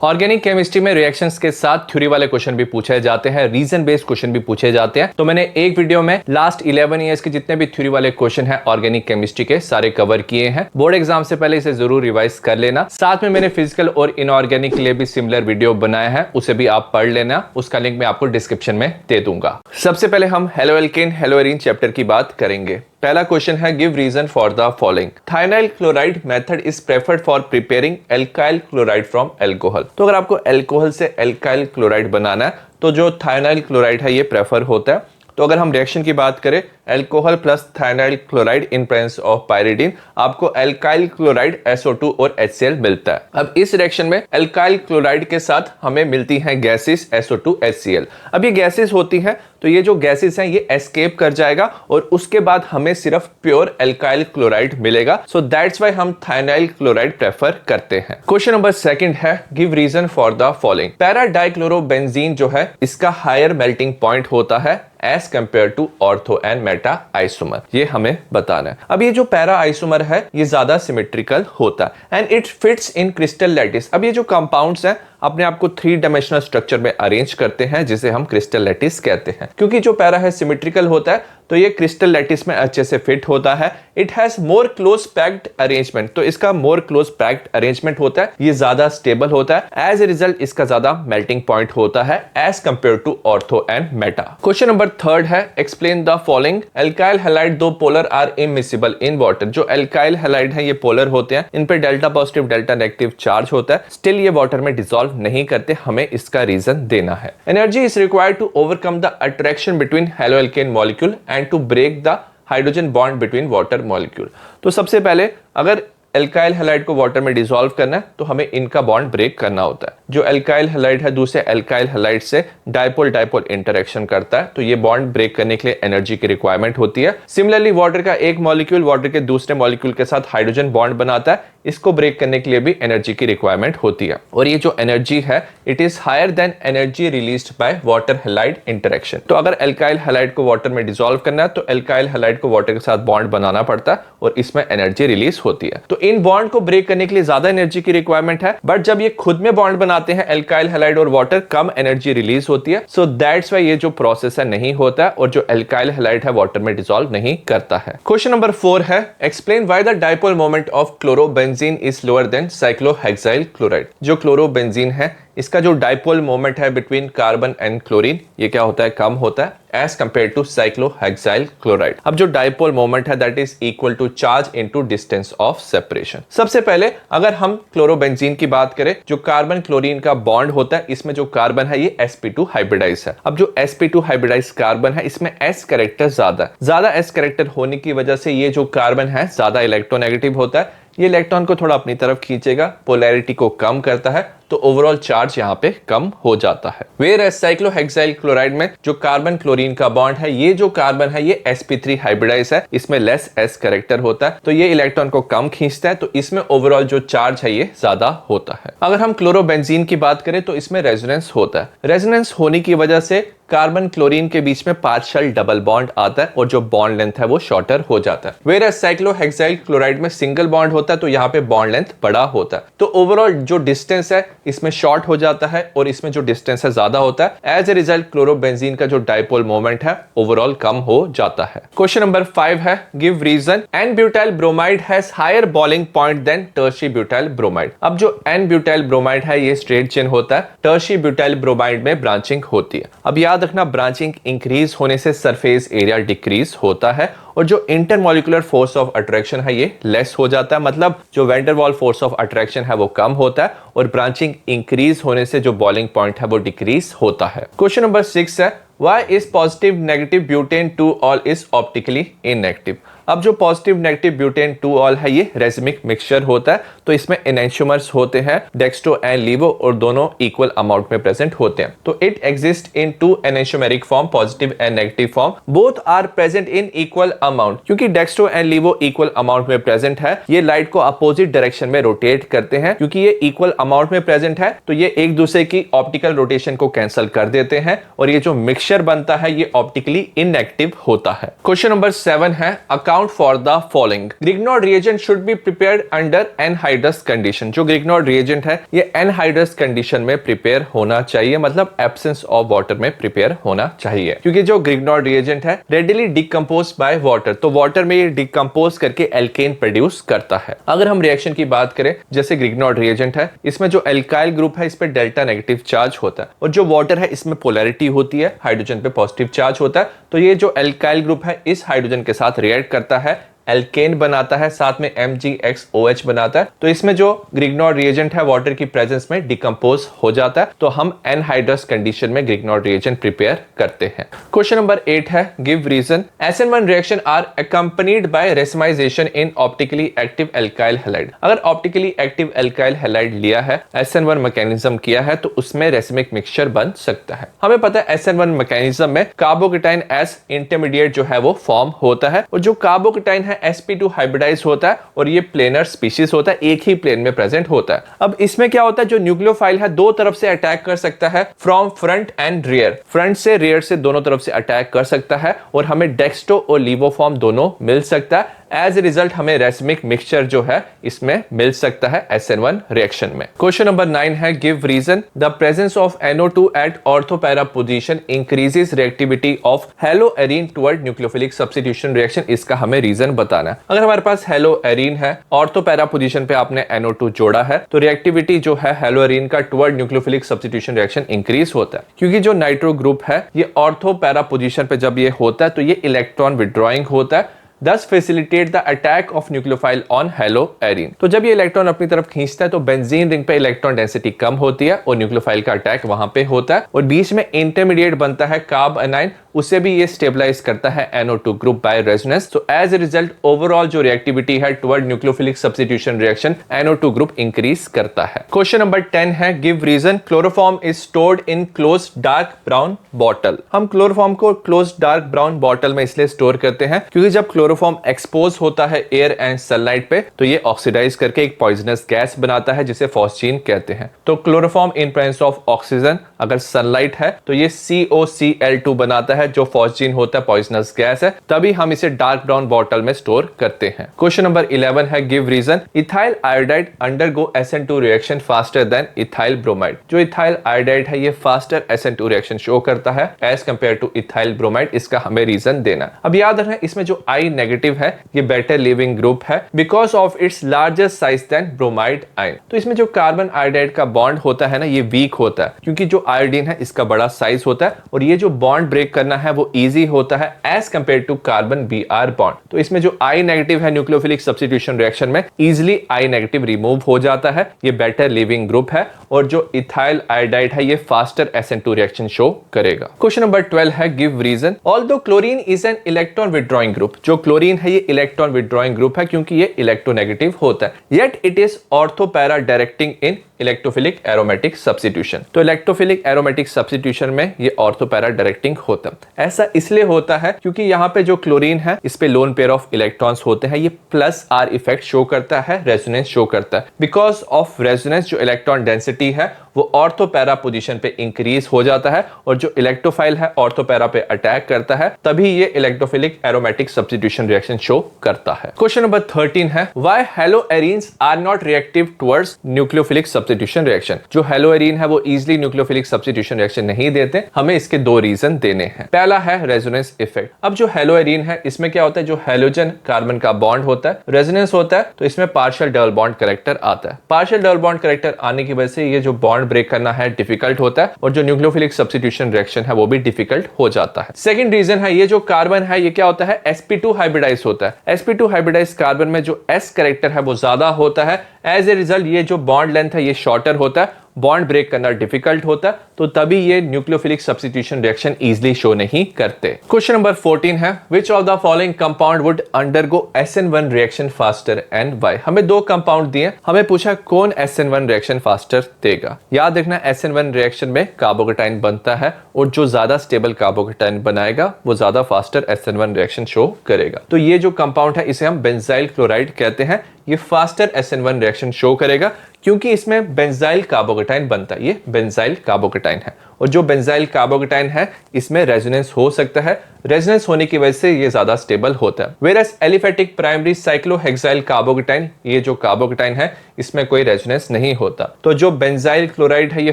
Organic chemistry में reactions के साथ थ्योरी वाले क्वेश्चन भी पूछे जाते हैं, रीजन बेस्ड क्वेश्चन भी पूछे जाते हैं। तो मैंने एक वीडियो में लास्ट 11 इयर्स के जितने भी थ्योरी वाले क्वेश्चन हैं ऑर्गेनिक केमिस्ट्री के सारे कवर किए हैं। बोर्ड एग्जाम से पहले इसे जरूर रिवाइज कर लेना। साथ में मैंने फिजिकल और इनऑर्गेनिक के लिए भी सिमिलर वीडियो बनाया है, उसे भी आप पढ़ लेना। उसका लिंक मैं आपको डिस्क्रिप्शन में दे दूंगा। सबसे पहले हम हेलोएल्केन हेलोएरीन चैप्टर की बात करेंगे। पहला क्वेश्चन है give reason for the following. Thionyl chloride method is preferred for preparing alkyl chloride from alcohol. तो अगर आपको एल्कोहल से एल्काइल क्लोराइड बनाना है तो जो थाइनाइल क्लोराइड है ये प्रेफर होता है। तो अगर हम रिएक्शन की बात करें alcohol plus thionyl chloride in presence of pyridine, आपको एल्काइल क्लोराइड SO2 और HCl मिलता है। अब इस रिएक्शन में एल्काइल क्लोराइड के साथ हमें मिलती हैं गैसेस SO2 HCl। अब ये गैसेस होती हैं तो ये जो गैसेस हैं ये एस्केप कर जाएगा और उसके बाद हमें सिर्फ प्योर एल्काइल क्लोराइड मिलेगा। सो दैट्स व्हाई हम थाइनाइल क्लोराइड प्रेफर करते हैं। क्वेश्चन नंबर सेकंड है give reason for the following. Para dichlorobenzene जो है इसका हायर मेल्टिंग पॉइंट होता है as compare to ortho and meta isomer, ये हमें बताना है। अब ये जो पैरा आइसोमर है ये ज्यादा सिमेट्रिकल होता है and it fits in crystal lattice. अब ये जो कंपाउंड्स हैं अपने आप को 3 डायमेंशनल स्ट्रक्चर में अरेंज करते हैं जिसे हम क्रिस्टल लैटिस कहते हैं। क्योंकि जो पैरा है सिमेट्रिकल होता है तो ये क्रिस्टल लैटिस में अच्छे से फिट होता है। It has more close packed arrangement, तो इसका मोर क्लोज पैक्ड अरेंजमेंट होता है, ये ज्यादा स्टेबल होता है। एज ए रिजल्ट इसका ज्यादा मेल्टिंग पॉइंट होता है as compare to ortho and meta. Question number third है explain the following. Alkyl halide though polar are immiscible in water. जो एल्काइल हैलाइड है ये पोलर होते हैं, इन पे delta positive delta negative charge होता है, स्टिल ये वाटर में डिसॉल्व नहीं करते। हमें इसका रीजन देना है। Energy is required to overcome the attraction between haloalkane molecule and to break the hydrogen bond between water molecule. तो सबसे पहले अगर एल्काइल हैलाइड को वाटर में डिसॉल्व करना है तो हमें इनका बॉन्ड ब्रेक करना होता है। जो एल्काइल हैलाइड है दूसरे एल्काइल हैलाइड से डाइपोल डाइपोल इंटरेक्शन करता है, तो ये बॉन्ड ब्रेक करने के लिए एनर्जी की रिक्वायरमेंट होती है। सिमिलरली वाटर का एक मॉलिक्यूल वाटर के दूसरे मॉलिक्यूल के साथ हाइड्रोजन बॉन्ड बनाता है, इसको ब्रेक करने के लिए भी एनर्जी की रिक्वायरमेंट होती है। और ये जो एनर्जी है it is higher than energy released by water halide interaction. तो अगर एल्काइल हैलाइड को वाटर में डिसॉल्व करना है तो एल्काइल हैलाइड को वाटर के साथ बॉन्ड बनाना पड़ता है और इसमें एनर्जी रिलीज होती है। तो इन बॉन्ड को ब्रेक करने के लिए ज्यादा एनर्जी की रिक्वायरमेंट है, बट जब ये खुद में बॉन्ड बनाते हैं एल्काइल हैलाइड और वाटर, कम एनर्जी रिलीज होती है। सो दैट्स व्हाई ये जो प्रोसेस है नहीं होता है और जो एल्काइल हैलाइड है वाटर में डिसॉल्व नहीं करता है। क्वेश्चन नंबर 4 है explain why the dipole moment of chlorobenzene is lower than cyclohexyl chloride. जो क्लोरोबेंजीन है इसका जो डाइपोल मोमेंट है बिटवीन कार्बन एंड क्लोरीन ये क्या होता है, कम होता है as compare to cyclohexyl chloride. अब जो डाइपोल मोमेंट है that is equal to charge into distance of separation. सबसे पहले अगर हम क्लोरोबेंजीन की बात करें, जो कार्बन क्लोरीन का बॉन्ड होता है इसमें जो कार्बन है ये sp2 हाइब्रिडाइज है। अब जो sp2 हाइब्रिडाइज कार्बन है इसमें s कैरेक्टर ज्यादा s कैरेक्टर होने की वजह से ये जो कार्बन है ज्यादा इलेक्ट्रोनेगेटिव होता है। ये इलेक्ट्रॉन को थोड़ा अपनी तरफ खींचेगा, पोलैरिटी को कम करता है, तो ओवरऑल चार्ज यहाँ पे कम हो जाता है। वेयर साइक्लोहेक्साइल क्लोराइड में जो कार्बन क्लोरीन का बॉन्ड है ये जो कार्बन है ये sp3 हाइब्रिडाइज है, इसमें लेस s कैरेक्टर होता है, तो ये इलेक्ट्रॉन को कम खींचता है, तो इसमें ओवरऑल जो चार्ज है ये ज्यादा होता है। अगर हम क्लोरोबेंजीन की बात करें तो इसमें रेजोनेंस होता है। रेजोनेंस होने की वजह से कार्बन क्लोरीन के बीच में पार्शियल डबल बॉन्ड आता है और जो बॉन्ड लेंथ है वो शॉर्टर हो जाता है। वेयर साइक्लोहेक्साइल क्लोराइड में सिंगल बॉन्ड होता है तो यहाँ पे बॉन्ड लेंथ बड़ा होता है, तो ओवरऑल जो डिस्टेंस है इसमें शॉर्ट हो जाता है और इसमें जो डिस्टेंस है ज्यादा होता है। एज ए रिजल्ट क्लोरोबेंजीन का जो डाइपोल मोमेंट है ओवरऑल कम हो जाता है। क्वेश्चन नंबर 5 है give reason n butyl bromide has higher boiling point than tertiary butyl bromide. अब जो एन ब्यूटाइल ब्रोमाइड है ये स्ट्रेट चेन होता है, टर्शी ब्यूटाइल ब्रोमाइड में ब्रांचिंग होती है। अब याद रखना ब्रांचिंग इंक्रीज होने से सरफेस एरिया डिक्रीज होता है और जो इंटरमॉलिक्यूलर फोर्स ऑफ अट्रैक्शन है ये लेस हो जाता है, मतलब जो van der Waals force of attraction है वो कम होता है और ब्रांचिंग इंक्रीज होने से जो बॉइलिंग पॉइंट है वो डिक्रीज होता है। क्वेश्चन नंबर 6 है Why is positive negative butane 2-ol is optically inactive? अब जो पॉजिटिव नेगेटिव ब्यूटेन 2-ol है ये रेजिमिक मिक्सचर होता है, तो इसमें एनेंटियोमर्स होते हैं डेक्स्ट्रो एंड लीवो और दोनों इक्वल अमाउंट में प्रेजेंट होते हैं। तो it exist in 2 enantiomeric form, positive and negative form, both are present in equal amount. क्योंकि dextro and laevo equal amount में प्रेजेंट है, ये लाइट को अपोजिट डायरेक्शन में रोटेट करते हैं। क्योंकि ये इक्वल अमाउंट में प्रेजेंट है तो ये एक दूसरे की ऑप्टिकल रोटेशन को कैंसिल कर देते हैं और ये जो मिक्सचर बनता है ये ऑप्टिकली इनएक्टिव होता है। क्वेश्चन नंबर 7 है account account for the following. Grignard reagent should be prepared under anhydrous condition. जो ग्रिग्नॉर्ड रिएजेंट है ये एनहाइड्रस कंडीशन में प्रिपेयर होना चाहिए, मतलब एब्सेंस ऑफ वाटर में प्रिपेयर होना चाहिए, क्योंकि जो ग्रिग्नॉर्ड रिएजेंट है रेडिली डिकम्पोज बाय वाटर, तो वाटर में ये डिकम्पोज करके एल्केन प्रोड्यूस करता है। अगर हम रिएक्शन की बात करें, जैसे ग्रिग्नॉर्ड रिएजेंट है, इसमें जो एल्काइल ग्रुप है इस पे डेल्टा नेगेटिव चार्ज होता है, और जो वाटर है इसमें पोलैरिटी होती है, हाइड्रोजन पे पॉजिटिव चार्ज होता है। तो ये जो एल्काइल ग्रुप है इस हाइड्रोजन के साथ रिएक्ट करता है, एल्केन बनाता है, साथ में MgXOH बनाता है। तो इसमें जो ग्रिग्नॉर्ड रिएजेंट है वाटर की प्रेजेंस में डिकम्पोज हो जाता है, तो हम एनहाइड्रस कंडीशन में ग्रिग्नॉर्ड रिएजेंट प्रिपेयर करते हैं। क्वेश्चन नंबर 8 है give reason. SN1 reaction are accompanied by racemisation in optically active alkyl halide. अगर ऑप्टिकली एक्टिव एल्काइल हैलाइड लिया है, SN1 मैकेनिज्म किया है, तो उसमें रेसिमिक मिक्सचर बन सकता है। हमें पता है SN1 मैकेनिज्म में कार्बोकेटाइन एस इंटरमीडिएट जो है वो फॉर्म होता है, और जो कार्बोकेटाइन है sp2 हाइब्रिडाइज होता है, और ये प्लेनर स्पीशीज होता है, एक ही प्लेन में प्रेजेंट होता है। अब इसमें क्या होता है, जो न्यूक्लियोफाइल है दो तरफ से अटैक कर सकता है, from front end rear, front से रियर से दोनों तरफ से अटैक कर सकता है, और हमें डेक्स्टो और लीवोफॉर्म दोनों मिल सकता है। एज ए रिजल्ट हमें रेसिमिक मिक्सचर जो है इसमें मिल सकता है SN1 रिएक्शन में। क्वेश्चन नंबर 9 है give reason. The presence of NO2 at ortho para position increases reactivity of haloarene toward nucleophilic substitution reaction. इसका हमें रीजन बताना है। अगर हमारे पास हेलोएरीन है, ऑर्थोपैरा पोजीशन पे आपने NO2 जोड़ा है, तो रिएक्टिविटी जो है हेलोएरीन का toward nucleophilic substitution reaction increase होता है, क्योंकि जो नाइट्रो ग्रुप है ये ऑर्थोपैरा पोजीशन पे जब ये होता है तो ये इलेक्ट्रॉन विड्रॉइंग होता है, thus facilitate the attack of nucleophile on haloarine। तो जब ये इलेक्ट्रॉन अपनी तरफ खींचता है तो बेंजीन रिंग पे इलेक्ट्रॉन डेंसिटी कम होती है और न्यूक्लियोफाइल का अटैक वहां पे होता है, और बीच में इंटरमीडिएट बनता है कार्ब अनाइन, उसे भी ये स्टेबलाइज करता है NO2 ग्रुप बाय रेजोनेंस। तो एज ए रिजल्ट ओवरऑल जो रिएक्टिविटी है toward nucleophilic substitution reaction NO2 group increase करता है। क्वेश्चन नंबर 10 है give reason. Chloroform is stored in closed dark brown bottle. हम क्लोरोफॉर्म को क्लोज्ड डार्क ब्राउन बॉटल में इसलिए स्टोर करते हैं क्योंकि जब क्लोरोफॉर्म एक्सपोज होता है एयर एंड सनलाइट पे तो ये ऑक्सीडाइज करके एक पॉइजनस गैस बनाता है जिसे फॉस्जीन कहते हैं। तो chloroform in presence of oxygen, अगर सनलाइट है तो ये COCl2 बनाता है जो फॉस्जीन होता है, पॉइजनस गैस है, तभी हम इसे डार्क ब्राउन बॉटल में स्टोर करते हैं। क्वेश्चन नंबर 11 है give reason. Ethyl iodide undergo SN2 reaction faster than ethyl bromide. जो इथाइल आयोडाइड है ये फास्टर SN2 रिएक्शन शो करता है as compare to ethyl bromide. इसका हमें रीजन देना। अब याद रखना इसमें जो I नेगेटिव है ये बेटर लिविंग ग्रुप है because of its larger size than bromide ion. तो इसमें जो कार्बन आयोडाइड का बॉन्ड होता है ना ये वीक होता है क्योंकि जो आयोडीन है इसका बड़ा साइज होता है और ये जो बॉन्ड ब्रेक करना है वो इजी होता है as compare to carbon Br bond. तो इसमें जो I नेगेटिव है न्यूक्लियोफिलिक सब्स्टिट्यूशन रिएक्शन में इजिली I नेगेटिव रिमूव हो जाता है, ये बेटर लिविंग ग्रुप है, और जो इथाइल आयोडाइड है ये फास्टर SN2 रिएक्शन शो करेगा। क्वेश्चन नंबर 12 है give reason. Although chlorine is an electron withdrawing group. जो क्लोरीन है ये इलेक्ट्रॉन विड्रॉइंग ग्रुप है क्योंकि ये इलेक्ट्रोनेगेटिव होता है, yet it is ortho para directing in electrophilic aromatic substitution. तो इलेक्ट्रोफिलिक एरोमेटिक सब्स्टिट्यूशन में ये ऑर्थोपैरा डायरेक्टिंग होता है। ऐसा इसलिए होता है क्योंकि यहाँ पे जो क्लोरीन है इस पे लोन पेयर ऑफ इलेक्ट्रॉन्स होते हैं, ये प्लस R इफेक्ट शो करता है, रेजोनेंस शो करता है। बिकॉज ऑफ रेजोनेंस जो इलेक्ट्रॉन डेंसिटी है वो ऑर्थोपैरा पोजीशन पे इंक्रीज हो जाता है और जो इलेक्ट्रोफाइल है ऑर्थोपैरा पे अटैक करता है, तभी ये electrophilic aromatic substitution reaction show करता है। क्वेश्चन नंबर 13 है why haloarenes are not reactive towards nucleophilic substitution reaction. जो हेलोएरीन है वो इजीली न्यूक्लियोफिलिक सब्स्टिट्यूशन रिएक्शन नहीं देते, हमें इसके दो रीजन देने हैं। पहला है रेजोनेंस इफेक्ट। अब जो हेलोएरीन है इसमें क्या होता है, जो हेलोजन कार्बन का बॉन्ड होता है, रेजोनेंस होता है तो इसमें पार्शियल डबल बॉन्ड कैरेक्टर आता है। पार्शियल डबल बॉन्ड कैरेक्टर आने की वजह से ये जो बॉन्ड ब्रेक करना है डिफिकल्ट होता है और जो न्यूक्लियोफिलिक सब्स्टिट्यूशन रिएक्शन है वो भी डिफिकल्ट हो जाता है। सेकंड रीजन है ये जो कार्बन है ये क्या होता है, sp2 हाइब्रिडाइज होता है। sp2 हाइब्रिडाइज कार्बन में जो s कैरेक्टर है वो ज्यादा होता है, एज ए रिजल्ट ये जो बॉन्ड लेंथ है ये शॉर्टर होता है, बॉन्ड ब्रेक करना डिफिकल्ट होता है, तो तभी ये nucleophilic substitution reaction easily show नहीं करते। क्वेश्चन नंबर 14 है which of the following compound would undergo SN1 reaction faster and why. हमें दो कंपाउंड दिए, हमें पूछा कौन SN1 रिएक्शन फास्टर देगा। याद रखना SN1 रिएक्शन में कार्बोकेटाइन बनता है और जो ज्यादा स्टेबल कार्बोकेटाइन बनाएगा वो ज्यादा फास्टर SN1 रिएक्शन शो करेगा। तो ये जो कंपाउंड है इसे हम बेंजाइल क्लोराइड कहते हैं, ये फास्टर SN1 रिएक्शन शो करेगा क्योंकि इसमें बेंजाइल कार्बोकेटाइन कार्बोकेटाइन बनता है, ये बेंजाइल कार्बोकेटाइन है। और जो बेंजाइल कार्बोकेटाइन है इसमें रेजोनेंस हो सकता है, रेजोनेंस होने की वजह से ये ज्यादा स्टेबल होता है। Versus aliphatic primary cyclohexyl carbocation, ये जो कार्बोकेटाइन है इसमें कोई रेजोनेंस नहीं होता। तो जो बेंजाइल क्लोराइड है ये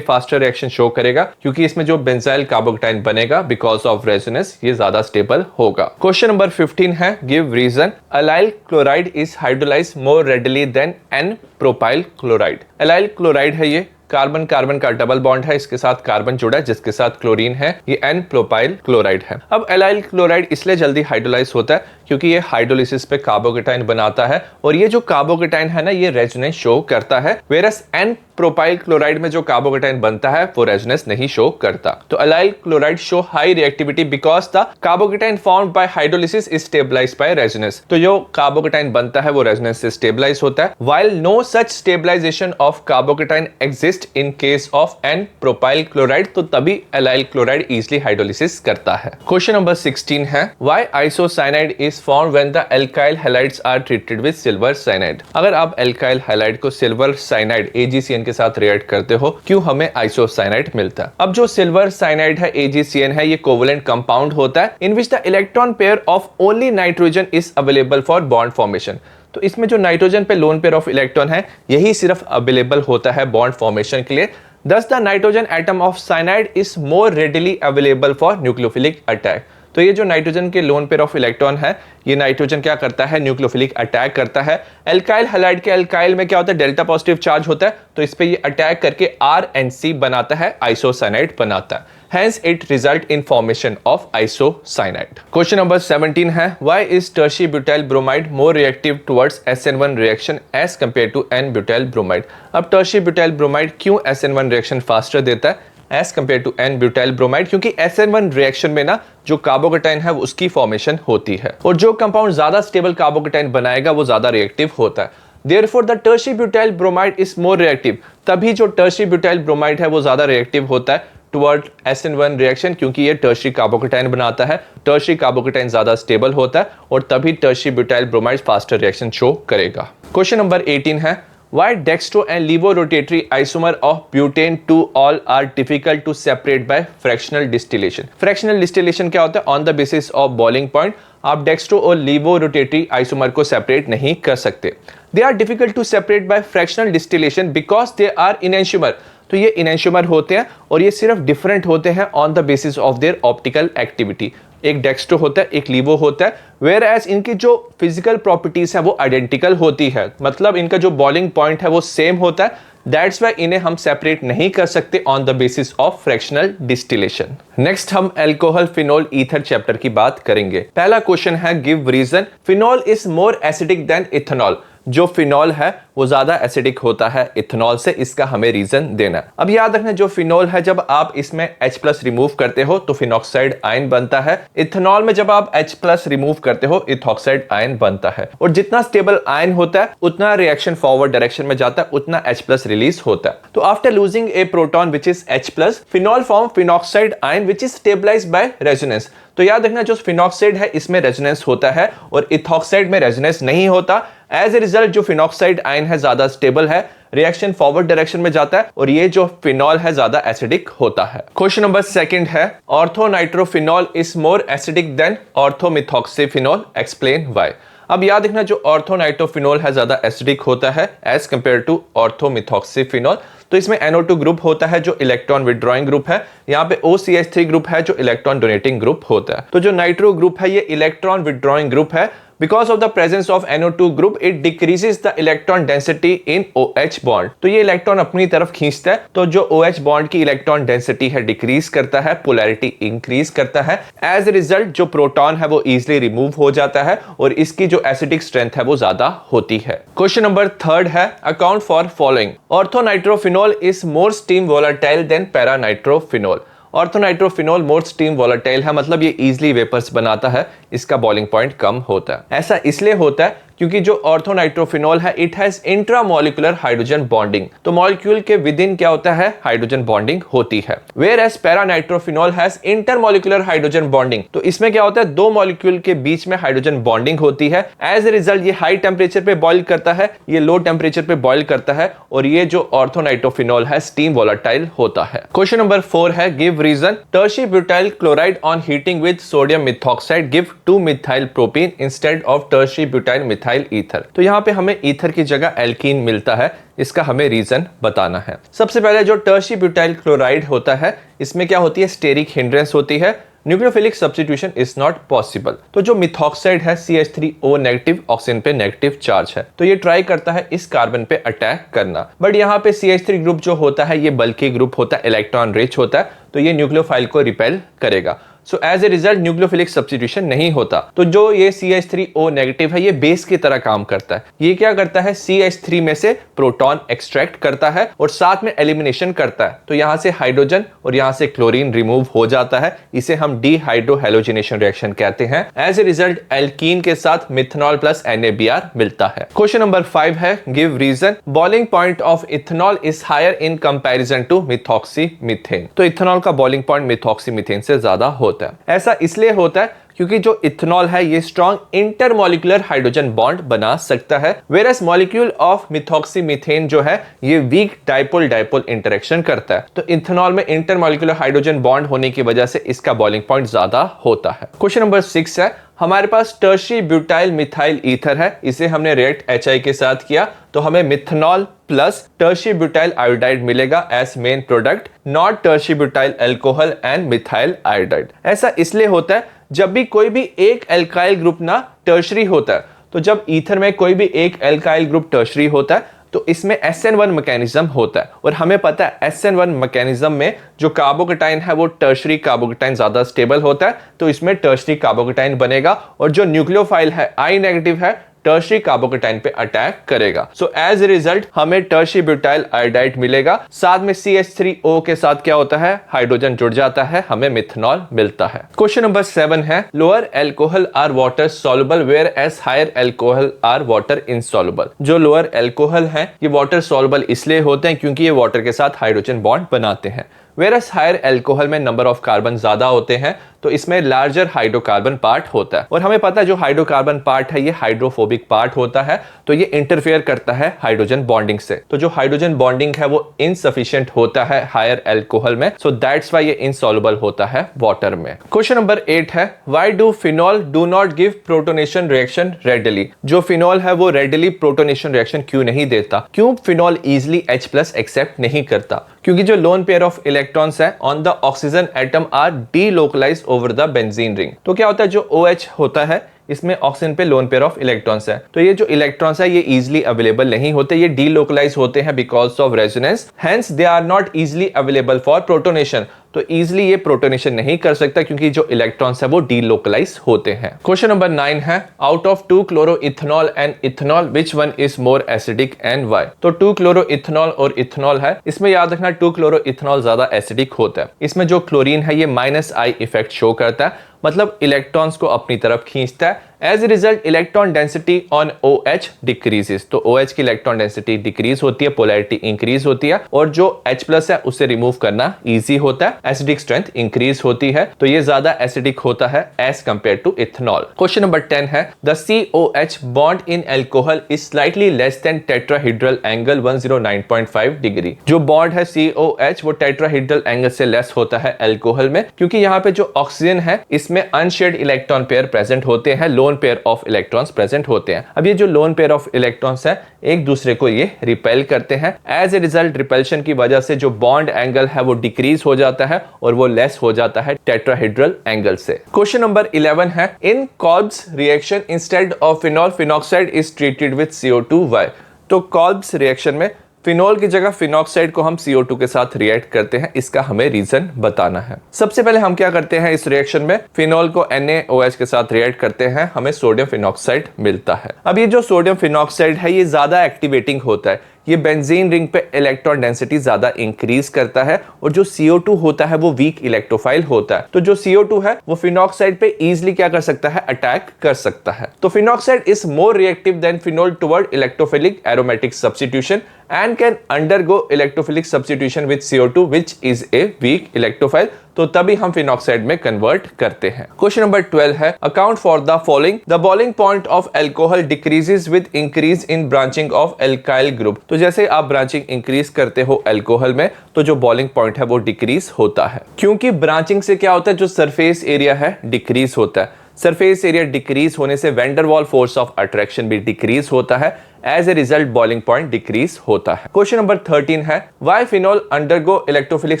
फास्टर रिएक्शन शो करेगा क्योंकि इसमें जो बेंजाइल कार्बोकेटाइन बनेगा बिकॉज ऑफ रेजोनेंस ये ज्यादा स्टेबल होगा। क्वेश्चन नंबर 15 है give reason allyl chloride is hydrolyse more readily than n propyl chloride. Allyl chloride है ये कार्बन कार्बन का डबल बॉन्ड है, इसके साथ कार्बन जुड़ा है जिसके साथ क्लोरीन है, ये एन प्रोपाइल क्लोराइड है। अब एलाइल क्लोराइड इसलिए जल्दी हाइड्रोलाइज होता है क्योंकि ये हाइड्रोलिसिस पे कार्बोकेटाइन बनाता है और ये जो कार्बोकेटाइन है ना ये रेजोनेंस शो करता है, वेरस एन प्रोपाइल क्लोराइड में जो कार्बोकेटाइन बनता है वो रेजोनेंस नहीं शो करता। तो allyl chloride show high reactivity because the carbocation formed by hydrolysis is stabilised by resonance. तो जो कार्बोकेटाइन बनता है वो रेजोनेंस से स्टेबलाइज होता है, while no such stabilisation of carbocation exist in case of n propyl chloride, तो तभी एलाइल क्लोराइड इजिली हाइड्रोलिसिस करता है। क्वेश्चन नंबर 16 है why isocyanide is formed when the alkyl halides are treated with silver cyanide. अगर आप alkyl halide को silver cyanide AgCN के साथ रिएक्ट करते हो, क्यों हमें आइसोसाइनाइड मिलता है? अब जो सिल्वर साइनाइड है AgCN है, ये कोवेलेंट कंपाउंड होता है in which the electron pair of only nitrogen is available for bond formation. तो इसमें जो नाइट्रोजन पे लोन पेयर ऑफ इलेक्ट्रॉन है यही सिर्फ अवेलेबल होता है बॉन्ड फॉर्मेशन के लिए। Thus the nitrogen atom of cyanide is more readily available for nucleophilic attack। तो ये जो नाइट्रोजन के लोन पेयर ऑफ इलेक्ट्रॉन है ये नाइट्रोजन क्या करता है, न्यूक्लियोफिलिक अटैक करता है। एल्काइल हैलाइड के एल्काइल में क्या होता है, डेल्टा पॉजिटिव चार्ज होता है, तो इस पे ये अटैक करके RNC बनाता है, आइसोसाइनाइड बनाता है। Hence it result in formation of isocyanide। Question number 17 है why is tertiary butyl bromide more reactive towards SN1 reaction as compared to N-butyl bromide। अब tertiary butyl bromide क्यों SN1 reaction faster देता है as compare to n butyl bromide? क्योंकि SN1 reaction में ना जो carbocation है उसकी फॉर्मेशन होती है और जो कंपाउंड ज्यादा स्टेबल कार्बोकेटाइन बनाएगा वो ज्यादा रिएक्टिव होता है। Therefore the tertiary butyl bromide is more reactive। तभी जो tertiary butyl bromide है वो ज्यादा रिएक्टिव होता है टुवर्ड SN1 रिएक्शन क्योंकि ये टर्शियरी कार्बोकेटाइन बनाता है, टर्शियरी कार्बोकेटाइन ज्यादा स्टेबल होता है और तभी tertiary butyl bromide faster reaction show करेगा। क्वेश्चन नंबर 18 है why dextro and levo rotatory isomer of butane 2-all are difficult to separate by fractional distillation। fractional distillation क्या होता है? on the basis of boiling point आप dextro और laevo rotatory isomer को separate नहीं कर सकते। They are difficult to separate by fractional distillation because they are enantiomer. तो ये इनएंशियोमर होते हैं और ये सिर्फ डिफरेंट होते हैं on the basis of their optical activity. एक डेक्स्ट्रो होता है, एक लीवो होता है, वेयर एज इनकी जो फिजिकल प्रॉपर्टीज है वो आइडेंटिकल होती है, मतलब इनका जो बॉइलिंग पॉइंट है वो सेम होता है। दैट्स वाई इन्हें हम सेपरेट नहीं कर सकते on the basis of fractional distillation. Next हम अल्कोहल फिनोल ईथर चैप्टर की बात करेंगे। पहला क्वेश्चन है give reason phenol is more acidic than ethanol. जो फिनोल है वो ज्यादा एसिडिक होता है इथेनॉल से, इसका हमें रीजन देना। अब याद रखना जो फिनोल है जब आप इसमें H+ रिमूव करते हो तो फिनॉक्साइड आयन बनता है। इथेनॉल में जब आप H+ रिमूव करते हो इथॉक्साइड आयन बनता है और जितना स्टेबल आयन होता है उतना रिएक्शन फॉरवर्ड डायरेक्शन में जाता है, उतना H+ रिलीज होता है। तो after losing a proton which is H+, phenol form phenoxide ion which is stabilised by resonance. तो याद रखना जो फिनॉक्साइड है इसमें रेजोनेंस होता है और इथॉक्साइड में रेजोनेंस नहीं होता। एज ए रिजल्ट जो फिनॉक्साइड आयन है ज्यादा स्टेबल है, रिएक्शन फॉरवर्ड डायरेक्शन में जाता है और ये जो फिनॉल है ज्यादा एसिडिक होता है। क्वेश्चन नंबर 2 है orthonitrophenol is more acidic than orthomethoxyphenol, explain why. अब याद रखना जो ऑर्थोनाइट्रोफिनॉल है ज्यादा एसिडिक होता है एज कंपेयर टू ऑर्थोमिथॉक्सीफिनॉल। तो इसमें NO2 ग्रुप होता है जो इलेक्ट्रॉन विड्रॉइंग ग्रुप है, यहाँ पे OCH3 ग्रुप है जो इलेक्ट्रॉन डोनेटिंग ग्रुप होता है। तो जो नाइट्रो ग्रुप है ये इलेक्ट्रॉन विड्रॉइंग ग्रुप है। Because of the presence of NO2 group, it decreases the electron density in OH bond। तो ये इलेक्ट्रॉन अपनी तरफ खींचता है, तो जो OH बॉन्ड की इलेक्ट्रॉन डेंसिटी है डिक्रीज करता है, पोलैरिटी इंक्रीज करता है। एज ए रिजल्ट जो प्रोटॉन है वो इजिली रिमूव हो जाता है और इसकी जो एसिडिक स्ट्रेंथ है वो ज्यादा होती है। क्वेश्चन नंबर 3 है account for following. Ortho nitrophenol is more steam volatile than para nitrophenol. Ortho nitrophenol more steam volatile है, मतलब ये इजिली वेपर्स बनाता है, इसका बॉइलिंग पॉइंट कम होता है। ऐसा इसलिए होता है क्योंकि जो ऑर्थोनाइट्रोफिनॉल है it has intramolecular hydrogen bonding, तो मॉलिक्यूल के विद इन क्या होता है, हाइड्रोजन बॉन्डिंग होती है। Whereas para nitrophenol has intermolecular hydrogen bonding, तो इसमें क्या होता है, दो मॉलिक्यूल के बीच में हाइड्रोजन बॉन्डिंग होती है। एज ए रिजल्ट ये हाई टेम्परेचर पे बॉइल करता है, ये लो टेम्परेचर पे बॉइल करता है, और ये जो ऑर्थोनाइट्रोफिनॉल है स्टीम वोलेटाइल होता है। क्वेश्चन नंबर 4 है give reason tertiary butyl chloride on heating with sodium methoxide give 2 methyl propene instead of tertiary butyl methyl ether. तो यहाँ पे हमें ईथर की जगह एल्कीन मिलता है, इसका हमें रीजन बताना है। सबसे पहले जो टर्शी ब्यूटाइल क्लोराइड होता है इसमें क्या होती है, स्टेरिक हिंड्रेंस होती है, nucleophilic substitution is not possible. तो जो मिथॉक्साइड है CH3O नेगेटिव, ऑक्सीजन पे नेगेटिव चार्ज है, तो ये ट्राई करता है इस कार्बन पे अटैक करना, बट यहाँ पे CH3 ग्रुप जो होता है ये बल्कि ग्रुप होता है, इलेक्ट्रॉन रिच होता है, तो ये न्यूक्लियोफाइल को रिपेल करेगा। So as a result nucleophilic substitution नहीं होता। तो जो ये CH3O नेगेटिव है ये बेस की तरह काम करता है, ये क्या करता है, CH3 में से प्रोटॉन एक्सट्रैक्ट करता है और साथ में एलिमिनेशन करता है, तो यहां से हाइड्रोजन और यहां से क्लोरीन रिमूव हो जाता है, इसे हम डीहाइड्रोहैलोजिनेशन रिएक्शन कहते हैं। एज ए रिजल्ट एल्कीन के साथ मिथनॉल प्लस NaBr मिलता है। क्वेश्चन नंबर 5 है give reason boiling point of ethanol is higher in comparison to methoxy methane. तो इथेनॉल का बॉइलिंग पॉइंट मिथॉक्सी मीथेन से ज्यादा होता है। ऐसा इसलिए होता है क्योंकि जो इथेनॉल है ये स्ट्रॉन्ग इंटरमोलिकुलर हाइड्रोजन बॉन्ड बना सकता है, whereas molecule of methoxy methane जो है ये वीक डाइपोल डाइपोल इंटरेक्शन करता है। तो इथेनॉल में इंटरमोलिकुलर हाइड्रोजन बॉन्ड होने की वजह से इसका बॉइलिंग पॉइंट ज्यादा होता है। क्वेश्चन नंबर 6 है हमारे पास टर्शी ब्यूटाइल मिथाइल ईथर है, इसे हमने रिएक्ट HI के साथ किया तो हमें methanol plus tertiary butyl iodide मिलेगा as main product, not tertiary butyl alcohol and methyl iodide. ऐसा इसलिए होता है जब भी कोई भी एक एल्काइल ग्रुप ना टर्शरी होता है, तो जब ईथर में कोई भी एक एल्काइल ग्रुप टर्शरी होता है तो इसमें SN1 मैकेनिज्म होता है, और हमें पता है SN1 मैकेनिज्म में जो कार्बोकेटाइन है वो टर्शरी कार्बोकेटाइन ज्यादा स्टेबल होता है, तो इसमें टर्शरी कार्बोकेटाइन बनेगा, और जो न्यूक्लियोफाइल है I नेगेटिव है टर्शरी कार्बोकेटाइन पे अटैक करेगा। सो एज ए रिजल्ट हमें टर्शी ब्यूटाइल आयोडाइड मिलेगा, साथ में CH3O के साथ क्या होता है, हाइड्रोजन जुड़ जाता है, हमें मिथनॉल मिलता है। क्वेश्चन नंबर 7 है lower alcohol are water soluble whereas higher alcohol are water insoluble. जो लोअर एल्कोहल है ये वाटर सॉल्युबल इसलिए होते हैं क्योंकि ये वाटर के साथ हाइड्रोजन बॉन्ड बनाते हैं, वेरस हायर एल्कोहल में नंबर ऑफ कार्बन ज्यादा होते हैं, तो इसमें लार्जर हाइड्रोकार्बन पार्ट होता है, और हमें पता है जो हाइड्रोकार्बन पार्ट है ये हाइड्रोफोबिक पार्ट होता है, तो ये इंटरफेयर करता है हाइड्रोजन बॉन्डिंग से, तो जो हाइड्रोजन बॉन्डिंग है वो इनसफिशिएंट होता है हायर एल्कोहल में, सो दैट्स व्हाई ये इनसॉल्युबल होता है वाटर में। क्वेश्चन नंबर 8 है why do phenol do not give protonation reaction readily. जो फिनॉल है वो रेडिली प्रोटोनेशन रिएक्शन क्यों नहीं देता, क्यों फिनॉल इजिली H+ एक्सेप्ट नहीं करता, क्योंकि जो लोन पेयर ऑफ इलेक्ट्रॉन्स है on the oxygen atom are delocalised over the benzene ring. तो क्या होता है जो OH होता है इसमें ऑक्सीजन पे लोन पेयर ऑफ इलेक्ट्रॉन्स है, तो ये जो इलेक्ट्रॉन्स है ये इजीली अवेलेबल नहीं होते, ये डीलोकलाइज होते हैं because of resonance, hence they are not easily available for protonation. तो इजीली ये प्रोटोनेशन नहीं कर सकता क्योंकि जो इलेक्ट्रॉन्स है वो डीलोकलाइज होते हैं। क्वेश्चन नंबर 9 है out of 2 chloro ethanol and ethanol which one is more acidic and why. तो 2 क्लोरो इथेनॉल और इथेनॉल है, इसमें याद रखना 2 क्लोरो इथेनॉल ज्यादा एसिडिक होता है, इसमें जो क्लोरीन है ये -I इफेक्ट शो करता है, मतलब इलेक्ट्रॉन्स को अपनी तरफ खींचता है। As a result electron density on OH decreases, तो OH की इलेक्ट्रॉन डेंसिटी डिक्रीज होती है, पोलैरिटी इंक्रीज होती है, और जो H+ है उसे रिमूव करना इजी होता है, एसिडिक स्ट्रेंथ इंक्रीज होती है, तो ये ज्यादा एसिडिक होता है as compare to ethanol. Question number 10 है the COH bond in alcohol is slightly less than tetrahedral angle 109.5 degree. जो बॉन्ड है COH वो टेट्राहेड्रल एंगल से लेस होता है एल्कोहल में, क्योंकि यहाँ पे जो ऑक्सीजन है इसमें अनशेयर्ड इलेक्ट्रॉन पेयर प्रेजेंट होते हैं, loan pair of electrons present होते हैं। अब ये जो लोन पेयर ऑफ इलेक्ट्रॉन्स है एक दूसरे को ये रिपेल करते हैं, एज ए रिजल्ट रिपल्शन की वजह से जो बॉन्ड एंगल है वो डिक्रीज हो जाता है और वो लेस हो जाता है टेट्राहेड्रल एंगल से। क्वेश्चन नंबर 11 है in Kolbe's reaction instead of phenol phenoxide is treated with CO2 why. तो कॉल्ब्स रिएक्शन में फिनॉल की जगह फिनॉक्साइड को हम CO2 के साथ रिएक्ट करते हैं, इसका हमें रीजन बताना है। सबसे पहले हम क्या करते हैं इस रिएक्शन में, फिनॉल को NaOH के साथ रिएक्ट करते हैं, हमें सोडियम फिनॉक्साइड मिलता है। अब ये जो सोडियम फिनॉक्साइड है ये ज्यादा एक्टिवेटिंग होता है, ये बेंजीन रिंग पे इलेक्ट्रॉन डेंसिटी ज्यादा इंक्रीज करता है और जो CO2 होता है वो वीक इलेक्ट्रोफाइल होता है। तो जो CO2 है वो फिनॉक्साइड पे इजीली क्या कर सकता है, अटैक कर सकता है। तो phenoxide is more reactive then phenol toward electrophilic aromatic substitution and can undergo electrophilic substitution with CO2 which is a weak electrophile। तो तभी हम फिनॉक्साइड में कन्वर्ट करते हैं। क्वेश्चन नंबर 12 है account for the following. The boiling point of alcohol decreases with increase in branching of alkyl group. तो जैसे आप ब्रांचिंग इंक्रीज करते हो एल्कोहल में तो जो बॉइलिंग पॉइंट है वो डिक्रीज होता है, क्योंकि ब्रांचिंग से क्या होता है, जो सरफेस एरिया है डिक्रीज होता है। सरफेस एरिया डिक्रीज होने से van der Waals force of attraction भी डिक्रीज होता है। As a result boiling point decrease होता है। क्वेश्चन नंबर 13 है why phenol undergo electrophilic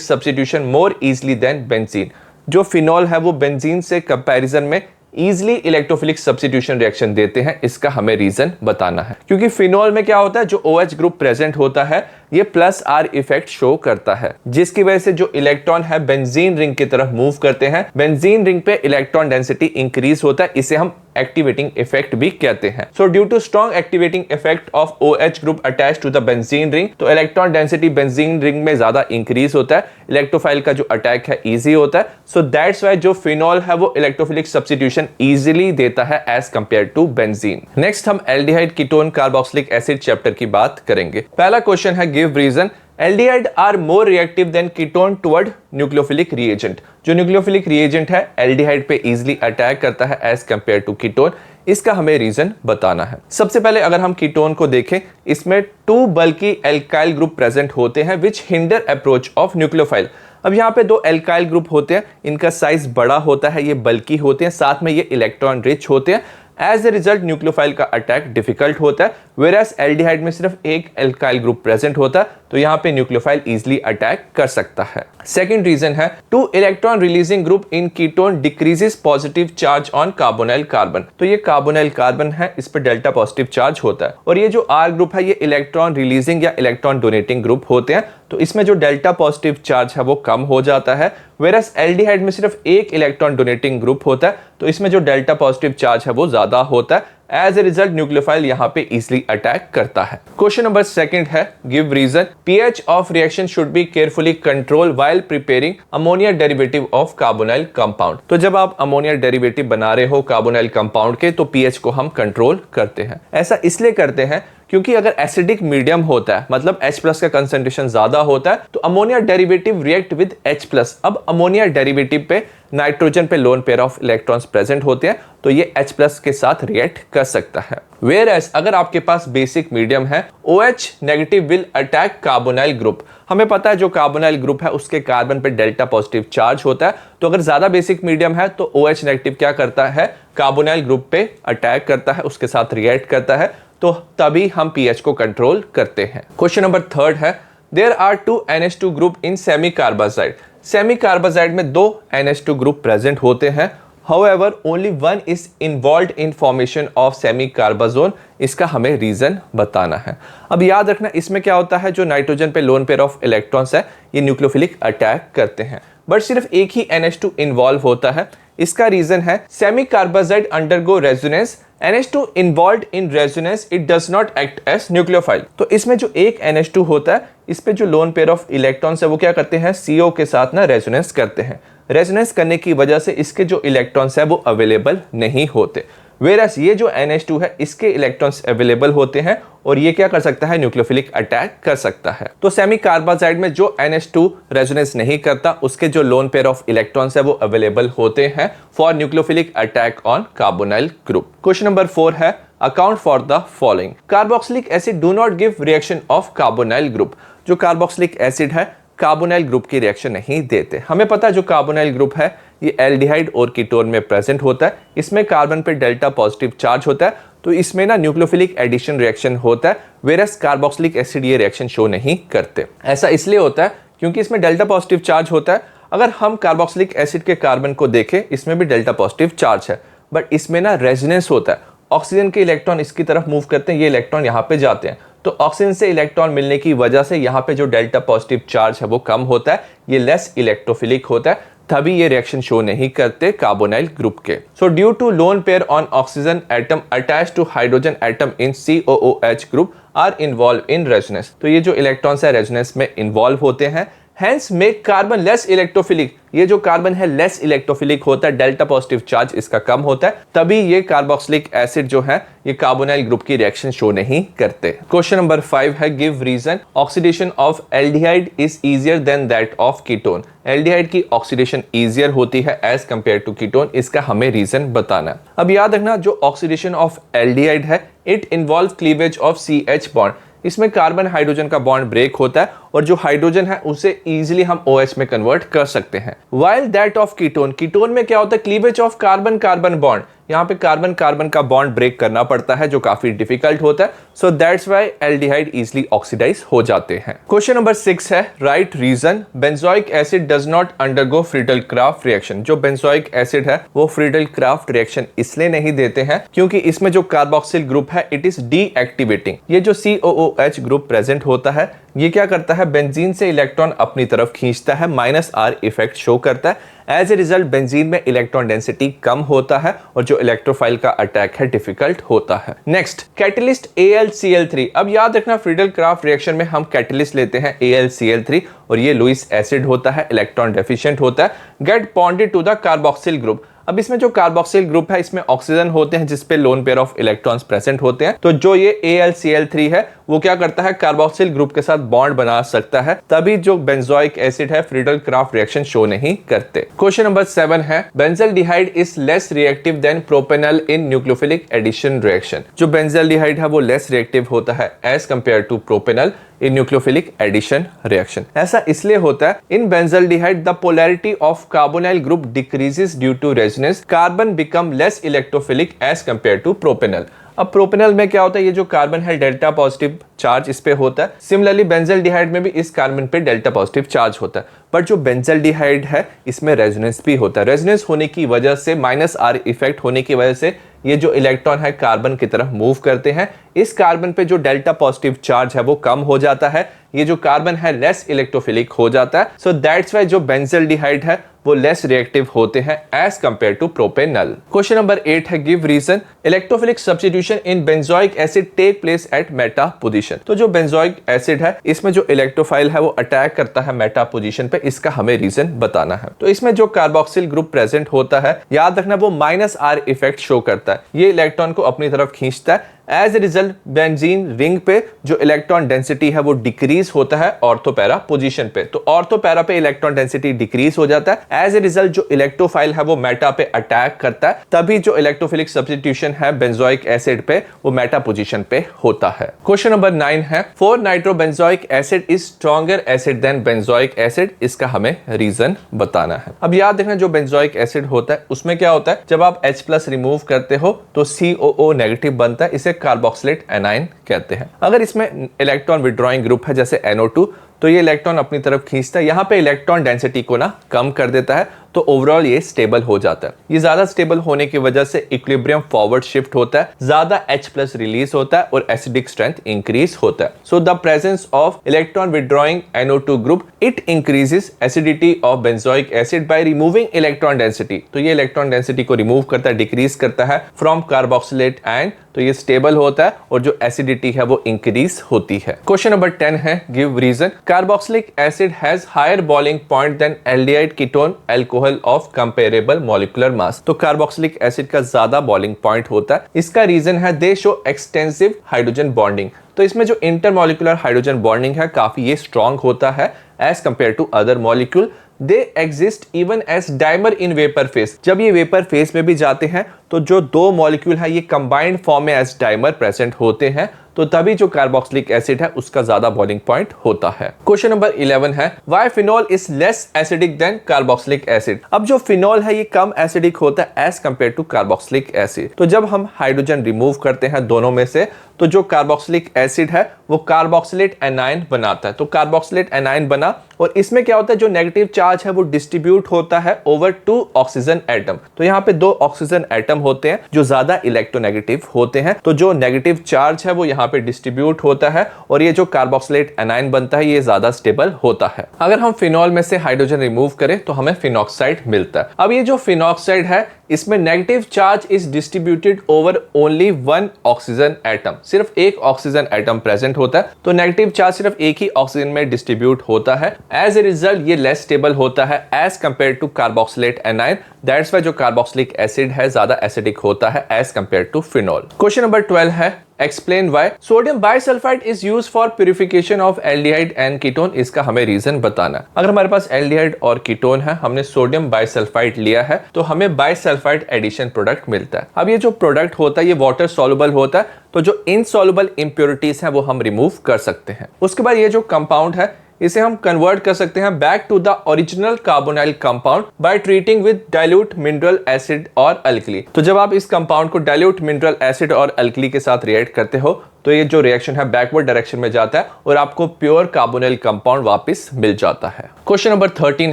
substitution more easily than benzene. जो फिनॉल है वो बेंजीन से कंपैरिजन में इजिली इलेक्ट्रोफिलिक सब्स्टिट्यूशन रिएक्शन देते हैं, इसका हमें रीजन बताना है। क्योंकि फिनॉल में क्या होता है, जो OH ग्रुप प्रेजेंट होता है ये +R इफेक्ट शो करता है, जिसकी वजह से जो इलेक्ट्रॉन है बेंजीन रिंग की तरफ मूव करते हैं। बेंजीन रिंग पे इलेक्ट्रॉन डेंसिटी इंक्रीज होता है, इसे हम एक्टिवेटिंग इफेक्ट भी कहते हैं। So due to strong activating effect of OH group attach to the benzene ring, तो इलेक्ट्रॉन डेंसिटी बेंजीन रिंग में ज्यादा इंक्रीज होता है, इलेक्ट्रोफाइल का जो अटैक है इजी होता है। सो दैट्स व्हाई जो फिनॉल है वो इलेक्ट्रोफिलिक सब्स्टिट्यूशन इजीली देता है as compare to benzene. Next हम aldehyde ketone carboxylic acid chapter की बात करेंगे। पहला क्वेश्चन है give reason. Aldehyde are more reactive than ketone toward nucleophilic reagent. जो न्यूक्लियोफिलिक रिएजेंट है एल्डिहाइड पे इजीली अटैक करता है एज कंपेयर टू कीटोन, इसका हमें रीजन बताना है। सबसे पहले अगर हम कीटोन को देखें, इसमें 2 बल्कि एल्काइल ग्रुप प्रेजेंट होते हैं विच हिंडर अप्रोच ऑफ न्यूक्लियोफाइल। अब यहाँ पे 2 एल्काइल ग्रुप होते हैं, इनका साइज बड़ा होता है, ये बल्कि होते हैं, साथ में ये इलेक्ट्रॉन रिच होते हैं। एज ए रिजल्ट न्यूक्लियोफाइल का अटैक डिफिकल्ट होता है, वेरास एल्डिहाइड में सिर्फ एक एल्काइल ग्रुप प्रेजेंट होता है, तो यहाँ पे न्यूक्लियोफाइल इजीली अटैक कर सकता है। सेकंड रीजन है 2 electron releasing group in ketone decreases positive charge on carbonyl carbon. तो ये कार्बोनाइल कार्बन है, इस पे डेल्टा पॉजिटिव चार्ज होता है, और ये जो R ग्रुप है ये इलेक्ट्रॉन रिलीजिंग या इलेक्ट्रॉन डोनेटिंग ग्रुप होते हैं, तो इसमें जो डेल्टा पॉजिटिव चार्ज है वो कम हो जाता है। वेरस एल्डिहाइड में सिर्फ एक इलेक्ट्रॉन डोनेटिंग ग्रुप होता है, तो इसमें जो डेल्टा पॉजिटिव चार्ज है वो ज्यादा होता है। एज ए रिजल्ट न्यूक्लियोफाइल यहाँ पे इजिली अटैक करता है। क्वेश्चन नंबर 2 है give reason. PH of reaction should be carefully control while preparing ammonia derivative of carbonyl compound. तो जब आप अमोनिया डेरिवेटिव बना रहे हो कार्बोनाइल कंपाउंड के, तो पीएच को हम कंट्रोल करते हैं। ऐसा इसलिए करते हैं क्योंकि अगर एसिडिक मीडियम होता है, मतलब H+ का कंसंट्रेशन ज्यादा होता है, तो ammonia derivative react with H+। अब अमोनिया डेरिवेटिव पे नाइट्रोजन पे loan pair of electrons present होते हैं, तो ये H+ के साथ रिएक्ट कर सकता है। वेयरएज अगर आपके पास बेसिक मीडियम है, OH negative will attack carbonyl group. हमें पता है जो कार्बोनाइल ग्रुप है उसके कार्बन पे डेल्टा पॉजिटिव चार्ज होता है, तो अगर ज्यादा बेसिक मीडियम है तो OH नेगेटिव क्या करता है, कार्बोनाइल ग्रुप पे अटैक करता है, उसके साथ रिएक्ट करता है, तो तभी हम पीएच को कंट्रोल करते हैं। क्वेश्चन नंबर 3 है there are 2 NH2 group in semicarbazide. Semicarbazide में 2 NH2 ग्रुप प्रेजेंट होते हैं, however only one is involved in formation of semi carbazone। इसका हमें रीजन बताना है। अब याद रखना इसमें क्या होता है, जो नाइट्रोजन पे लोन पेयर ऑफ इलेक्ट्रॉन्स है ये न्यूक्लियोफिलिक अटैक करते हैं, बट सिर्फ एक ही NH2 इन्वॉल्व होता है। इसका रीजन है semicarbazide undergo resonance, NH2 involve in resonance, it does not act as nucleophile. तो इसमें जो एक NH2 होता है, इस पे जो लोन पेयर ऑफ इलेक्ट्रॉन्स है वो क्या करते हैं, CO के साथ ना रेजोनेंस करते हैं। रेजोनेंस करने की वजह से इसके जो इलेक्ट्रॉन्स है वो अवेलेबल नहीं होते, वेरस ये जो NH2 है इसके इलेक्ट्रॉन्स अवेलेबल होते हैं, और ये क्या कर सकता है, न्यूक्लियोफिलिक अटैक कर सकता है। तो सेमी कार्बाजाइड में जो NH2 रेजोनेंस नहीं करता, उसके जो लोन पेयर ऑफ इलेक्ट्रॉन्स है वो अवेलेबल होते हैं for nucleophilic attack on carbonyl group. Question number 4 है account for the following. Carboxylic acid do not give reaction of carbonyl group. जो कार्बोक्सिलिक एसिड है कार्बोनाइल ग्रुप की रिएक्शन नहीं देते। हमें पता है जो कार्बोनाइल ग्रुप है ये एल्डिहाइड और कीटोन में प्रेजेंट होता है, इसमें कार्बन पे डेल्टा पॉजिटिव चार्ज होता है, तो इसमें ना न्यूक्लियोफिलिक एडिशन रिएक्शन होता है, वेरस कार्बोक्सिलिक एसिड ये रिएक्शन शो नहीं करते। ऐसा इसलिए होता है क्योंकि इसमें डेल्टा पॉजिटिव चार्ज होता है। अगर हम कार्बोक्सिलिक एसिड के कार्बन को देखें, इसमें भी डेल्टा पॉजिटिव चार्ज है, बट इसमें ना रेजोनेंस होता है, ऑक्सीजन के इलेक्ट्रॉन इसकी तरफ मूव करते हैं, ये इलेक्ट्रॉन यहाँ पे जाते हैं, तो ऑक्सीजन से इलेक्ट्रॉन मिलने की वजह से यहाँ पे जो डेल्टा पॉजिटिव चार्ज है वो कम होता है, ये लेस इलेक्ट्रोफिलिक होता है, तभी ये रिएक्शन शो नहीं करते कार्बोनाइल ग्रुप के। So due to lone pair on oxygen atom attach to hydrogen atom in COOH group are involve in resonance. तो ये जो इलेक्ट्रॉन्स है रेजोनेंस में इन्वॉल्व होते हैं, hence make carbon less electrophilic. ये जो कार्बन है लेस इलेक्ट्रोफिलिक होता है, डेल्टा पॉजिटिव चार्ज इसका कम होता है, तभी ये कार्बोक्सिलिक एसिड जो है ये कार्बोनाइल ग्रुप की रिएक्शन शो नहीं करते। क्वेश्चन नंबर 5 है give reason oxidation of aldehyde is easier than that of ketone. Aldehyde की ऑक्सीडेशन इजियर होती है एज कंपेयर टू कीटोन, इसका हमें रीजन बताना है। अब याद रखना जो ऑक्सीडेशन ऑफ एल्डिहाइड है it involve cleavage of CH bond. इसमें कार्बन हाइड्रोजन का बॉन्ड ब्रेक होता है और जो हाइड्रोजन है उसे इजीली हम OH में कन्वर्ट कर सकते हैं। While that of ketone, ketone में क्या होता है cleavage of carbon carbon bond. यहाँ पे कार्बन कार्बन का बॉन्ड ब्रेक करना पड़ता है जो काफी डिफिकल्ट होता है। So that's why aldehyde easily oxidise हो जाते हैं। क्वेश्चन नंबर 6 है write reason benzoic acid does not undergo Friedel Crafts reaction. जो बेंजोइक एसिड है वो फ्रीडल क्राफ्ट रिएक्शन इसलिए नहीं देते हैं क्योंकि इसमें जो कार्बोक्सिल ग्रुप है इट इज डीएक्टिवेटिंग। ये जो COOH ग्रुप प्रेजेंट होता है ये क्या करता है बेंजीन से इलेक्ट्रॉन अपनी तरफ खींचता है, -R इफेक्ट शो करता है। एज ए रिजल्ट बेंजीन में इलेक्ट्रॉन डेंसिटी कम होता है और जो इलेक्ट्रोफाइल का अटैक है डिफिकल्ट होता है। Next catalyst AlCl3। अब याद रखना फ्रीडल क्राफ्ट रिएक्शन में हम कैटलिस्ट लेते हैं AlCl3 और ये लुईस एसिड होता है, इलेक्ट्रॉन डेफिशिएंट होता है, get bonded to the carboxyl group. अब इसमें जो कार्बोक्सिल ग्रुप है इसमें ऑक्सीजन होते हैं जिसपे loan pair of electrons present होते हैं। तो जो ये AlCl3 है वो क्या करता है कार्बोक्सिल ग्रुप के साथ बॉन्ड बना सकता है, तभी जो बेंजोइक एसिड है फ्रीडल क्राफ्ट रिएक्शन शो नहीं करते। क्वेश्चन नंबर 7 है benzaldehyde is less reactive than propanol in nucleophilic addition reaction. जो बेंजल्डिहाइड है वो लेस रिएक्टिव होता है as compare to propanol in nucleophilic addition reaction. ऐसा इसलिए होता है in benzaldehyde the polarity of carbonyl group decreases due to resonance, carbon become less electrophilic as compare to propanol. अब प्रोपेनॉल में क्या होता है ये जो कार्बन है डेल्टा पॉजिटिव चार्ज इस पे होता है। सिमिलरली बेंजल्डिहाइड में भी इस कार्बन पे डेल्टा पॉजिटिव चार्ज होता है, बट जो बेंजल्डिहाइड है इसमें रेजोनेंस भी होता है। रेजोनेंस होने की वजह से -R इफेक्ट होने की वजह से ये जो इलेक्ट्रॉन है कार्बन की तरफ मूव करते हैं। इस कार्बन पे जो डेल्टा पॉजिटिव चार्ज है वो कम हो जाता है, ये जो कार्बन है लेस इलेक्ट्रोफिलिक हो जाता है। सो दैट्स व्हाई जो बेंजल्डिहाइड है वो लेस रिएक्टिव होते हैं as compare to propanol. Question number 8 है give reason electrophilic substitution in benzoic acid take place at meta position. तो जो बेंजोइक एसिड है इसमें जो इलेक्ट्रोफाइल है वो अटैक करता है मेटा पोजीशन पे, इसका हमें रीजन बताना है। तो इसमें जो कार्बोक्सिल ग्रुप प्रेजेंट होता है याद रखना वो -R इफेक्ट शो करता है, ये इलेक्ट्रॉन को अपनी तरफ खींचता है। As a result benzene ring पे जो इलेक्ट्रॉन डेंसिटी है वो डिक्रीज होता है ऑर्थोपैरा पोजीशन पे। तो ऑर्थोपैरा पे इलेक्ट्रॉन डेंसिटी डिक्रीज हो जाता है। एज ए रिजल्ट जो इलेक्ट्रोफाइल है वो मेटा पे अटैक करता है, तभी जो इलेक्ट्रोफिलिक सब्स्टिट्यूशन है बेंजोइक एसिड पे वो मेटा पोजीशन पे होता है। क्वेश्चन नंबर 9 है 4 nitrobenzoic acid is stronger acid than benzoic acid, इसका हमें रीजन बताना है। अब याद रखना जो बेंजोइक एसिड होता है उसमें क्या होता है जब आप H+ रिमूव करते हो तो COO नेगेटिव बनता है, इसे कार्बोक्सिलेट एनाइन कहते हैं। अगर इसमें इलेक्ट्रॉन विड्रॉइंग ग्रुप है जैसे NO2 तो ये इलेक्ट्रॉन अपनी तरफ खींचता है, यहाँ पे इलेक्ट्रॉन डेंसिटी को ना कम कर देता है, तो ओवरऑल ये स्टेबल हो जाता है। ये ज्यादा स्टेबल होने की वजह से इक्विलिब्रियम फॉरवर्ड शिफ्ट होता है, ज्यादा H+ रिलीज होता है और एसिडिक स्ट्रेंथ इंक्रीज होता है। So the presence of electron withdrawing NO2 group it increases acidity of benzoic acid by removing electron density. तो ये इलेक्ट्रॉन डेंसिटी को रिमूव करता है, डिक्रीज करता है फ्रॉम कार्बोक्सिलेट एंड, तो ये स्टेबल होता है और जो एसिडिटी है वो इंक्रीज होती है। क्वेश्चन नंबर 10 है give reason carboxylic acid has higher boiling point than aldehyde ketone alcohol of comparable molecular mass. तो कार्बोक्सिलिक एसिड का ज्यादा बॉइलिंग पॉइंट होता है, इसका रीजन है दे शो एक्सटेंसिव हाइड्रोजन बॉन्डिंग। तो इसमें जो इंटरमॉलिक्यूलर हाइड्रोजन बॉन्डिंग है काफी ये स्ट्रॉन्ग होता है as compare to other molecule. They exist even as dimer in vapour phase. जब ये वेपर फेस में भी जाते हैं तो जो दो मॉलिक्यूल है ये कंबाइंड फॉर्म में एज डाइमर प्रेजेंट होते हैं, तो तभी जो कार्बोक्सिलिक एसिड है उसका ज्यादा बॉइलिंग पॉइंट होता है। क्वेश्चन नंबर 11 है why phenol is less acidic than carboxylic acid. अब जो फिनोल है ये कम एसिडिक होता है as compare to carboxylic acid. तो जब हम हाइड्रोजन रिमूव करते हैं दोनों में से तो जो कार्बोक्सिलिक एसिड है वो कार्बोक्सिलेट एनाइन बनाता है। तो कार्बोक्सिलेट एनाइन बना और इसमें क्या होता है, जो नेगेटिव चार्ज है वो डिस्ट्रीब्यूट होता है ओवर 2 ऑक्सीजन एटम। तो यहाँ पे 2 ऑक्सीजन एटम होते हैं जो ज्यादा इलेक्ट्रोनेगेटिव होते हैं, तो जो नेगेटिव चार्ज है वो यहाँ पे डिस्ट्रीब्यूट होता है और ये जो कार्बोक्सिलेट एनायन बनता है ये ज्यादा स्टेबल होता है। अगर हम फिनॉल में से हाइड्रोजन रिमूव करें तो हमें फिनॉक्साइड मिलता है। अब ये जो फिनॉक्साइड है इसमें negative charge is distributed over only 1 oxygen atom, सिर्फ एक ऑक्सीजन एटम प्रेजेंट होता है, तो नेगेटिव चार्ज सिर्फ एक ही ऑक्सीजन में डिस्ट्रीब्यूट होता है। एज ए रिजल्ट ये लेस स्टेबल होता है as compare to carboxylate anion. That's why जो कार्बोक्सिलिक एसिड है ज्यादा एसिडिक होता है as compare to phenol. Question number 12 है explain why sodium bisulphide is used for purification of aldehyde and ketone. इसका हमें रीजन बताना है। अगर हमारे पास एल्डिहाइड और कीटोन है, हमने सोडियम बाइसल्फाइड लिया है, तो हमें बाइसल्फाइड एडिशन प्रोडक्ट मिलता है। अब ये जो प्रोडक्ट होता है ये वाटर सॉल्युबल होता है, तो जो इनसॉल्युबल इंप्योरिटीज हैं वो हम रिमूव कर सकते हैं। उसके बाद ये जो कंपाउंड है इसे हम कन्वर्ट कर सकते हैं back to the original carbonyl compound by treating with dilute mineral acid और अल्कली। तो जब आप इस कंपाउंड को डाइल्यूट मिनरल एसिड और अल्कली के साथ रिएक्ट करते हो तो ये जो रिएक्शन है बैकवर्ड डायरेक्शन में जाता है और आपको प्योर कार्बोनाइल कंपाउंड वापस मिल जाता है। क्वेश्चन नंबर 13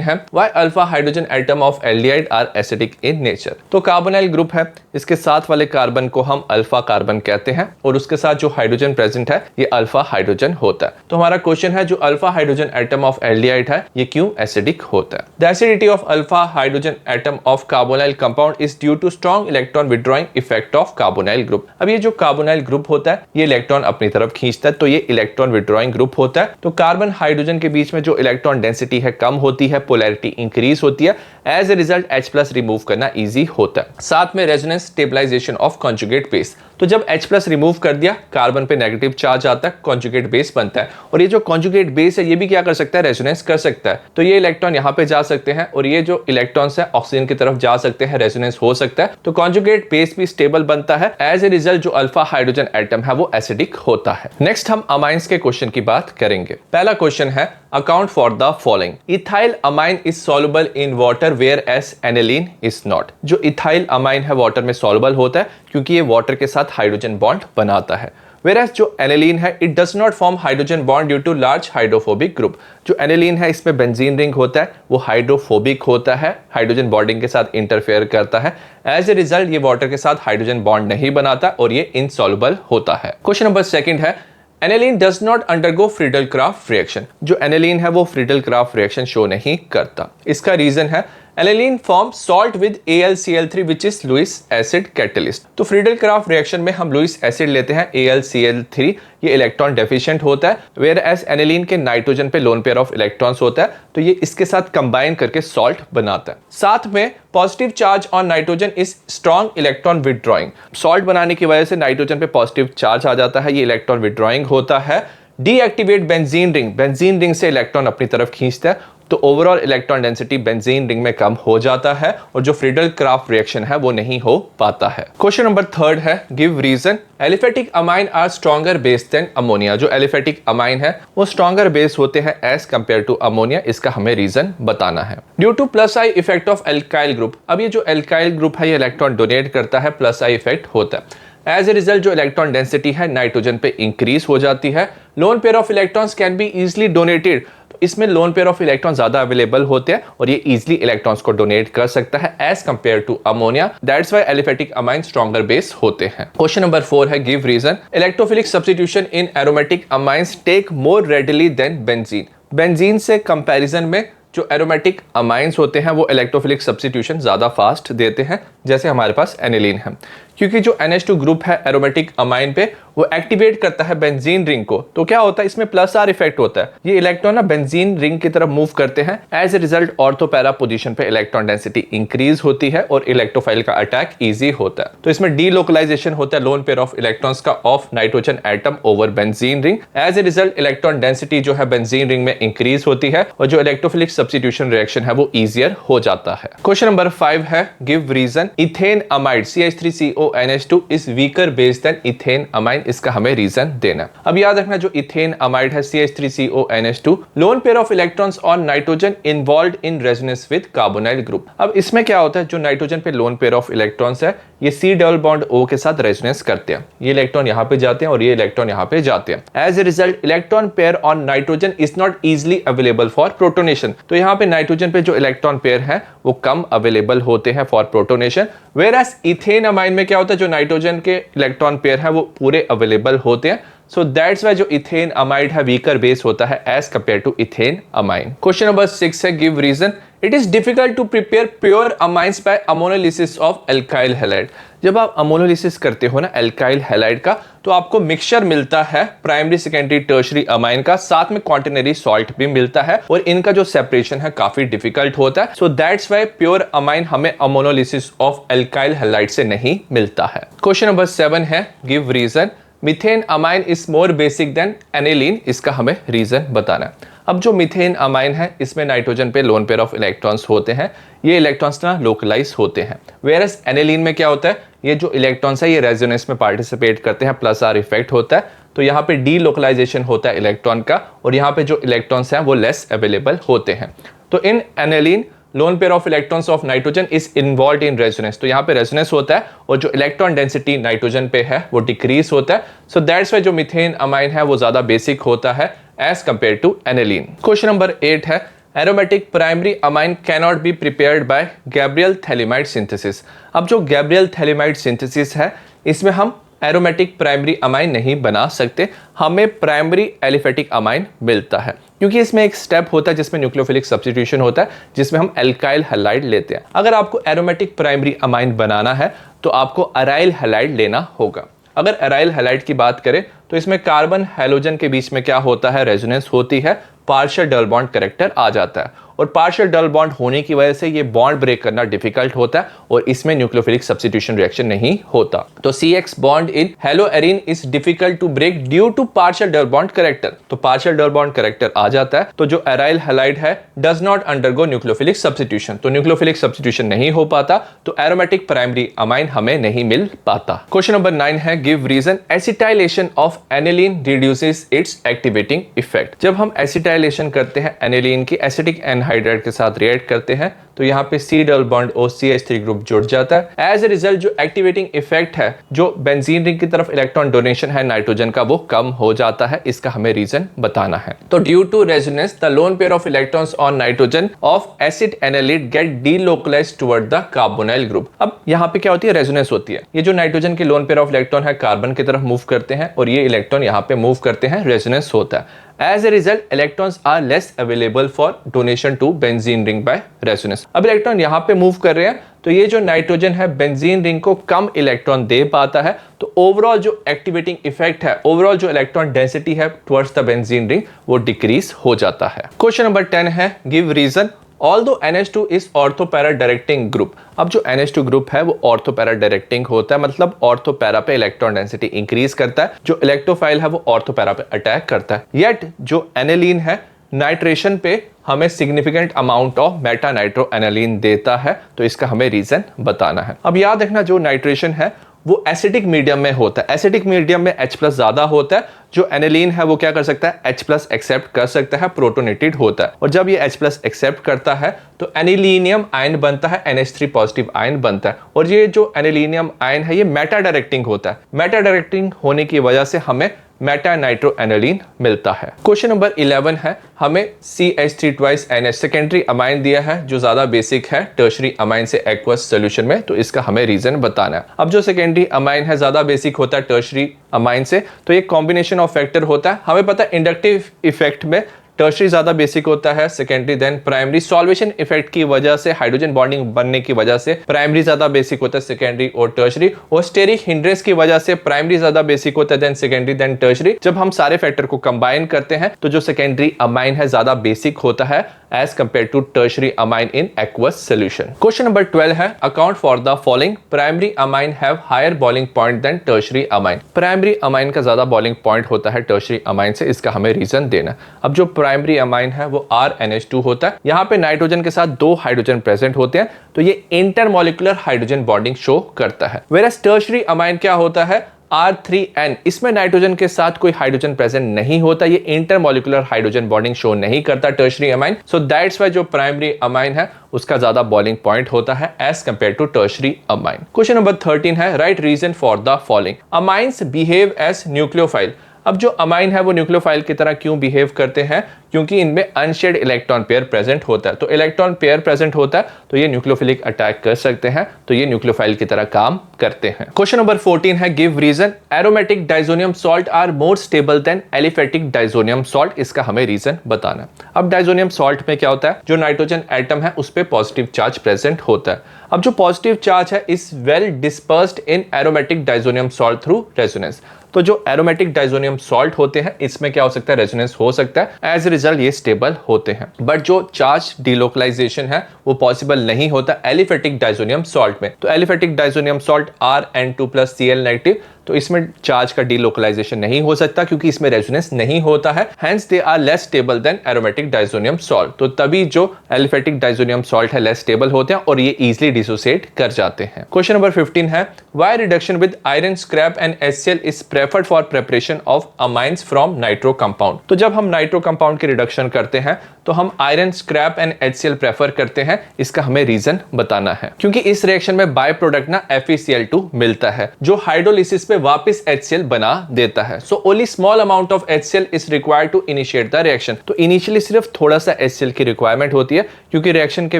है why alpha hydrogen atom of aldehyde are acidic in nature. तो कार्बोनाइल ग्रुप है, इसके साथ वाले कार्बन को हम अल्फा कार्बन कहते हैं और उसके साथ जो हाइड्रोजन प्रेजेंट है ये अल्फा हाइड्रोजन होता है। तो हमारा क्वेश्चन है जो alpha hydrogen atom of aldehyde है ये क्यों एसिडिक होता है। The acidity of alpha hydrogen atom of carbonyl compound is due to strong electron withdrawing effect of carbonyl group. अब ये जो कार्बोनाइल ग्रुप होता है ये इलेक्ट्रॉन अपनी तरफ खींचता है, तो ये इलेक्ट्रॉन विड्रॉइंग ग्रुप होता है। तो कार्बन हाइड्रोजन के बीच में जो इलेक्ट्रॉन डेंसिटी है कम होती है, पोलैरिटी इंक्रीज होती है, as a result H+ remove करना इजी होता है। साथ में resonance stabilisation of conjugate base. तो जब H+ रिमूव कर दिया कार्बन पे नेगेटिव चार्ज आता है, कॉन्जुगेट बेस बनता है और ये जो कॉन्जुगेट बेस है ये भी क्या कर सकता है, रेजोनेंस कर सकता है। तो ये इलेक्ट्रॉन यहाँ पे जा सकते हैं और ये जो इलेक्ट्रॉन्स है ऑक्सीजन की तरफ जा सकते हैं, रेजोनेंस हो सकता है। तो कॉन्जुगेट बेस भी स्टेबल बनता है। एज ए रिजल्ट जो अल्फा हाइड्रोजन एटम है वो एसिडिक होता है। नेक्स्ट हम अमाइंस के क्वेश्चन की बात करेंगे। पहला क्वेश्चन है account for the following. Ethylamine is soluble in water whereas aniline is not. जो इथाइल अमाइन है वाटर में सॉल्युबल होता है क्योंकि ये वाटर के साथ हाइड्रोजन बॉन्ड बनाता है। Whereas जो एनिलीन है it does not form hydrogen bond due to large hydrophobic group. जो एनिलीन है इसमें बेंजीन रिंग होता है, वो हाइड्रोफोबिक होता है, हाइड्रोजन बॉन्डिंग के साथ इंटरफेयर करता है। एज ए रिजल्ट ये वाटर के साथ हाइड्रोजन बॉन्ड नहीं बनाता और ये इनसॉल्युबल होता है। क्वेश्चन नंबर 2 है aniline does not undergo Friedel-Crafts reaction. जो एनिलीन है वो फ्रीडल-क्राफ्ट रिएक्शन शो नहीं करता। इसका रीजन है aniline form salt with AlCl3 which is Lewis acid catalyst. तो फ्रीडल-क्राफ्ट रिएक्शन में हम लुईस एसिड लेते हैं AlCl3, ये इलेक्ट्रॉन डेफिशिएंट होता है, वेयर एज एनिलीन के नाइट्रोजन पे लोन पेयर ऑफ इलेक्ट्रॉन्स होता है, तो ये इसके साथ कंबाइन करके सॉल्ट बनाता है। साथ में positive charge on nitrogen is strong electron withdrawing. Salt बनाने की वजह से नाइट्रोजन पे पॉजिटिव चार्ज आ जाता है, ये इलेक्ट्रॉन विड्रॉइंग होता है। Deactivate benzene ring, benzene ring से इलेक्ट्रॉन अपनी तरफ खींचता है, तो overall electron density benzene ring में कम हो जाता है और जो फ्रीडल-क्राफ्ट रिएक्शन है वो नहीं हो पाता है। क्वेश्चन नंबर 3 है give reason. Aliphatic amine are stronger base than ammonia. जो एलिफेटिक अमाइन है वो स्ट्रॉन्गर बेस होते हैं एज कंपेयर टू अमोनिया। इसका हमें रीजन बताना है। Due two plus I effect of alkyl group. अब ये जो एल्काइल ग्रुप है ये इलेक्ट्रॉन डोनेट करता है, प्लस आई इफेक्ट होता है। एज ए रिजल्ट जो इलेक्ट्रॉन डेंसिटी है नाइट्रोजन पे इंक्रीज हो जाती है। Lone pair of electrons can be easily donated. तो इसमें लोन पेयर ऑफ इलेक्ट्रॉन ज्यादा अवेलेबल होते हैं और ये इजिली इलेक्ट्रॉन्स को डोनेट कर सकता है as compare to ammonia. That's why aliphatic amine stronger base होते हैं। क्वेश्चन नंबर 4 है give reason. Electrophilic substitution in aromatic amines take more readily than benzene. Benzene से कंपैरिजन में जो एरोमेटिक अमाइंस होते हैं वो इलेक्ट्रोफिलिक सब्स्टिट्यूशन ज्यादा फास्ट देते हैं, जैसे हमारे पास एनिलीन है। क्योंकि जो NH2 ग्रुप है एरोमेटिक अमाइन पे वो एक्टिवेट करता है बेंजीन रिंग को, तो क्या होता है इसमें प्लस आर इफेक्ट होता है। ये इलेक्ट्रॉन ना बेंजीन रिंग की तरफ मूव करते हैं। As a result ortho para position पे इलेक्ट्रॉन डेंसिटी इंक्रीज होती है और इलेक्ट्रोफाइल का अटैक इजी होता है। तो इसमें डीलोकलाइजेशन होता है लोन पेयर ऑफ इलेक्ट्रॉन्स का of nitrogen atom over benzene ring. As a result electron density जो है बेंजीन रिंग में इंक्रीज होती है और जो इलेक्ट्रोफिलिक सब्स्टिट्यूशन रिएक्शन है वो ईजियर हो जाता है। क्वेश्चन नंबर 5 है give reason. Ethanamide CH3CO H3CONH2 is weaker base than ethanamine, इसका हमें रीजन देना। अब याद रखना जो इथेन अमाइड है CH3CONH2 loan pair of electrons on nitrogen involved in resonance with carbonyl group. अब इसमें क्या होता है, जो नाइट्रोजन पे लोन पेयर ऑफ इलेक्ट्रॉन्स है ये C डबल बॉन्ड O के साथ रेजोनेंस करते हैं, ये इलेक्ट्रॉन यहाँ पे जाते हैं और ये इलेक्ट्रॉन यहाँ पे जाते हैं। As a result electron pair on nitrogen is not easily available for protonation. तो यहाँ पे नाइट्रोजन पे जो इलेक्ट्रॉन पेयर है वो कम अवेलेबल होते हैं for protonation. Whereas ethane amine में क्या होता है, जो नाइट्रोजन के इलेक्ट्रॉन पेयर है वो पूरे अवेलेबल होते हैं। सो दैट्स वाई जो इथेन अमाइड है वीकर बेस होता है as compare to ethane amine. Question number 6 है give reason. It is difficult to prepare pure amines by ammonolysis of alkyl halide. जब आप अमोनोलिसिस करते हो ना एल्काइल हैलाइड का, तो आपको मिक्सचर मिलता है प्राइमरी सेकेंडरी टर्शरी अमाइन का, साथ में क्वांटिनरी सॉल्ट भी मिलता है और इनका जो सेपरेशन है काफी डिफिकल्ट होता है। So that's why pure amine हमें अमोनोलिसिस ऑफ एल्काइल हैलाइड से नहीं मिलता है। क्वेश्चन नंबर 7 है give reason. Methane amine is more basic than aniline, इसका हमें रीजन बताना है। अब जो मीथेन अमाइन है इसमें नाइट्रोजन पे लोन पेयर ऑफ इलेक्ट्रॉन्स होते हैं, ये इलेक्ट्रॉन्स ना लोकलाइज होते हैं। वेयरएज एनिलीन में क्या होता है, ये जो इलेक्ट्रॉन्स है ये रेजोनेंस में पार्टिसिपेट करते हैं, प्लस आर इफेक्ट होता है, तो यहाँ पे डी लोकलाइजेशन होता है इलेक्ट्रॉन का और यहाँ पे जो इलेक्ट्रॉन्स हैं वो लेस अवेलेबल होते हैं। तो in aniline lone pair of electrons of nitrogen is involved in resonance, तो यहाँ पे रेजोनेंस होता है और जो इलेक्ट्रॉन डेंसिटी नाइट्रोजन पे है वो डिक्रीज होता है। सो दैट्स वाई जो मीथेन अमाइन है वो ज्यादा बेसिक होता है as compare to aniline. Question number 8 है aromatic primary amine cannot be prepared by Gabriel phthalimide synthesis. अब जो गैब्रियल थैलिमाइड सिंथेसिस है इसमें हम एरोमेटिक प्राइमरी अमाइन नहीं बना सकते, हमें प्राइमरी एलिफेटिक अमाइन मिलता है, क्योंकि इसमें एक स्टेप होता है जिसमें न्यूक्लियोफिलिक सब्स्टिट्यूशन होता है, जिसमें हम एल्काइल हैलाइड लेते हैं। अगर आपको एरोमेटिक प्राइमरी अमाइन बनाना है तो आपको अराइल हैलाइड लेना होगा। अगर अराइल हैलाइड की बात करें तो इसमें कार्बन हैलोजन के बीच में क्या होता है, रेजोनेंस होती है, पार्शियल डबल बॉन्ड कैरेक्टर आ जाता है और पार्शियल डबल बॉन्ड होने की वजह से ये बॉन्ड ब्रेक करना डिफिकल्ट होता है और इसमें न्यूक्लियोफिलिक सब्स्टिट्यूशन रिएक्शन नहीं होता। तो CX bond in haloarene is difficult to break due to partial double bond character, तो पार्शियल डबल बॉन्ड कैरेक्टर आ जाता है। तो जो अराइल हैलाइड है does not undergo nucleophilic substitution, तो न्यूक्लियोफिलिक सब्स्टिट्यूशन नहीं हो पाता, तो एरोमेटिक प्राइमरी अमाइन हमें नहीं मिल पाता। क्वेश्चन नंबर 9 है give reason. Acetylation of aniline reduces its activating effect. जब हम एसिटाइलेशन करते हैं एनिलीन की एसिटिक एनहाइड्राइड के साथ रिएक्ट करते हैं तो यहाँ पे C double bond O CH3 group जुड़ जाता है। एज ए रिजल्ट जो एक्टिवेटिंग इफेक्ट है, जो बेंजीन रिंग की तरफ इलेक्ट्रॉन डोनेशन है नाइट्रोजन का, वो कम हो जाता है, इसका हमें रीजन बताना है। तो due to resonance the lone pair of electrons on nitrogen of acetanilide get delocalized toward the carbonyl group. अब यहाँ पे क्या होती है, रेजोनेंस होती है, ये जो नाइट्रोजन के लोन पेयर ऑफ इलेक्ट्रॉन है कार्बन की तरफ मूव करते हैं और ये इलेक्ट्रॉन यहाँ पे मूव करते हैं, रेजोनेंस होता है। As a result, electrons are less available for donation to benzene ring by resonance. अब इलेक्ट्रॉन यहाँ पे मूव कर रहे हैं तो ये जो नाइट्रोजन है बेंजीन रिंग को कम इलेक्ट्रॉन दे पाता है, तो ओवरऑल जो एक्टिवेटिंग इफेक्ट है, ओवरऑल जो इलेक्ट्रॉन डेंसिटी है टुवर्ड्स द बेंजीन रिंग वो डिक्रीज हो जाता है। क्वेश्चन नंबर 10 है give reason. Although NH2 is orthopara directing group, अब जो NH2 ग्रुप है वो ऑर्थोपैरा डायरेक्टिंग होता है, मतलब ऑर्थोपैरा पे इलेक्ट्रॉन डेंसिटी इंक्रीज करता है, जो इलेक्ट्रोफाइल है वो ऑर्थोपैरा पे अटैक करता है। येट जो एनिलीन है नाइट्रेशन पे हमें significant amount of Meta nitro aniline देता है, तो इसका हमें रीजन बताना है। अब याद रखना जो नाइट्रेशन है वो एसिडिक मीडियम में होता है, एसिडिक मीडियम में H+ ज्यादा होता है, जो एनिलीन है वो क्या कर सकता है, H+ एक्सेप्ट कर सकता है, प्रोटोनेटेड होता है, और जब ये H+ एक्सेप्ट करता है तो एनिलीनियम आयन बनता है, NH3 पॉजिटिव आयन बनता है, और ये जो एनिलीनियम आयन है ये मेटा डायरेक्टिंग होता है। मेटा डायरेक्टिंग होने की वजह से हमें मेटा नाइट्रो एनिलीन मिलता है। क्वेश्चन नंबर 11 है हमें CH3 twice NH secondary amine दिया है जो ज्यादा बेसिक है टर्शरी अमाइन से एक्वस सोल्यूशन में, तो इसका हमें रीजन बताना है। अब जो सेकेंडरी अमाइन है ज्यादा बेसिक होता है टर्शरी अमाइन से, तो ये कॉम्बिनेशन ऑफ फैक्टर होता है। हमें पता है इंडक्टिव इफेक्ट में टर्शरी ज्यादा बेसिक होता है, secondary than primary. Solvation effect की वजह से, हाइड्रोजन बॉन्डिंग बनने की वजह से प्राइमरी ज्यादा बेसिक होता है, सेकेंडरी और टर्शरी। और स्टेरिक हिंड्रेंस की वजह से प्राइमरी ज्यादा बेसिक होता है, देन सेकेंडरी देन टर्शरी। जब हम सारे फैक्टर को कंबाइन करते हैं तो जो सेकेंडरी अमाइन है ज्यादा बेसिक होता है as compare to tertiary amine in aqueous solution. Question number 12 है account for the following. Primary amine have higher boiling point than tertiary amine. Primary amine का ज्यादा बॉइलिंग पॉइंट होता है टर्शरी अमाइन से, इसका हमें रीजन देना। अब जो प्राइमरी अमाइन है वो RNH2 होता है। यहाँ पे नाइट्रोजन के साथ 2 हाइड्रोजन प्रेजेंट होते हैं, तो ये इंटरमॉलिक्यूलर हाइड्रोजन बॉन्डिंग शो करता है। वेयरएज टर्शियरी अमाइन क्या होता है, R3N, इसमें नाइट्रोजन के साथ कोई हाइड्रोजन प्रेजेंट नहीं होता, ये इंटरमॉलिक्यूलर हाइड्रोजन बॉन्डिंग शो नहीं करता tertiary amine. So that's why जो प्राइमरी अमाइन है उसका ज्यादा बॉइलिंग पॉइंट होता है as compare to tertiary amine. Question number 13 है, write reason for the following. Amines behave as nucleophile. अब जो अमाइन है वो न्यूक्लियोफाइल की तरह क्यों बिहेव करते हैं, क्योंकि इनमें अनशेयर्ड इलेक्ट्रॉन पेयर प्रेजेंट होता है। तो इलेक्ट्रॉन पेयर प्रेजेंट होता है तो ये न्यूक्लियोफिलिक अटैक कर सकते हैं, तो ये न्यूक्लियोफाइल की तरह काम करते हैं। क्वेश्चन नंबर 14 है, give reason. Aromatic diazonium salt are more stable than aliphatic diazonium salt. इसका हमें रीजन बताना है। अब डाइजोनियम सॉल्ट में क्या होता है, जो नाइट्रोजन एटम है उस पर पॉजिटिव चार्ज प्रेजेंट होता है। अब जो पॉजिटिव चार्ज है is well dispersed in aromatic diazonium salt through resonance. तो जो एरोमेटिक डाइजोनियम सॉल्ट होते हैं इसमें क्या हो सकता है, रेजोनेंस हो सकता है, एज ए रिजल्ट ये स्टेबल होते हैं। बट जो चार्ज डिलोकलाइजेशन है वो पॉसिबल नहीं होता एलिफेटिक डाइजोनियम सॉल्ट में। तो एलिफेटिक डाइजोनियम सॉल्ट RN2+Cl-, तो इसमें चार्ज का डिलोकलाइजेशन नहीं हो सकता क्योंकि इसमें रेजोनेंस नहीं होता है, hence they are less stable than aromatic diazonium salt. तो तभी जो एलिफेटिक डाइजोनियम सॉल्ट है लेस स्टेबल होते हैं और ये इजीली डिसोसिएट कर जाते हैं। क्वेश्चन नंबर 15 है, why reduction with iron scrap and HCl is preferred for preparation of amines from nitro compound. तो जब हम नाइट्रो कंपाउंड की रिडक्शन करते हैं तो हम iron scrap and HCl prefer करते हैं, इसका हमें रीजन बताना है। क्योंकि इस रिएक्शन में बाय प्रोडक्ट ना FeCl2 मिलता है जो हाइड्रोलिसिस पे वापस HCl बना देता है। So only small amount of HCl is required to initiate the reaction. तो इनिशियली सिर्फ थोड़ा सा HCl की रिक्वायरमेंट होती है क्योंकि रिएक्शन के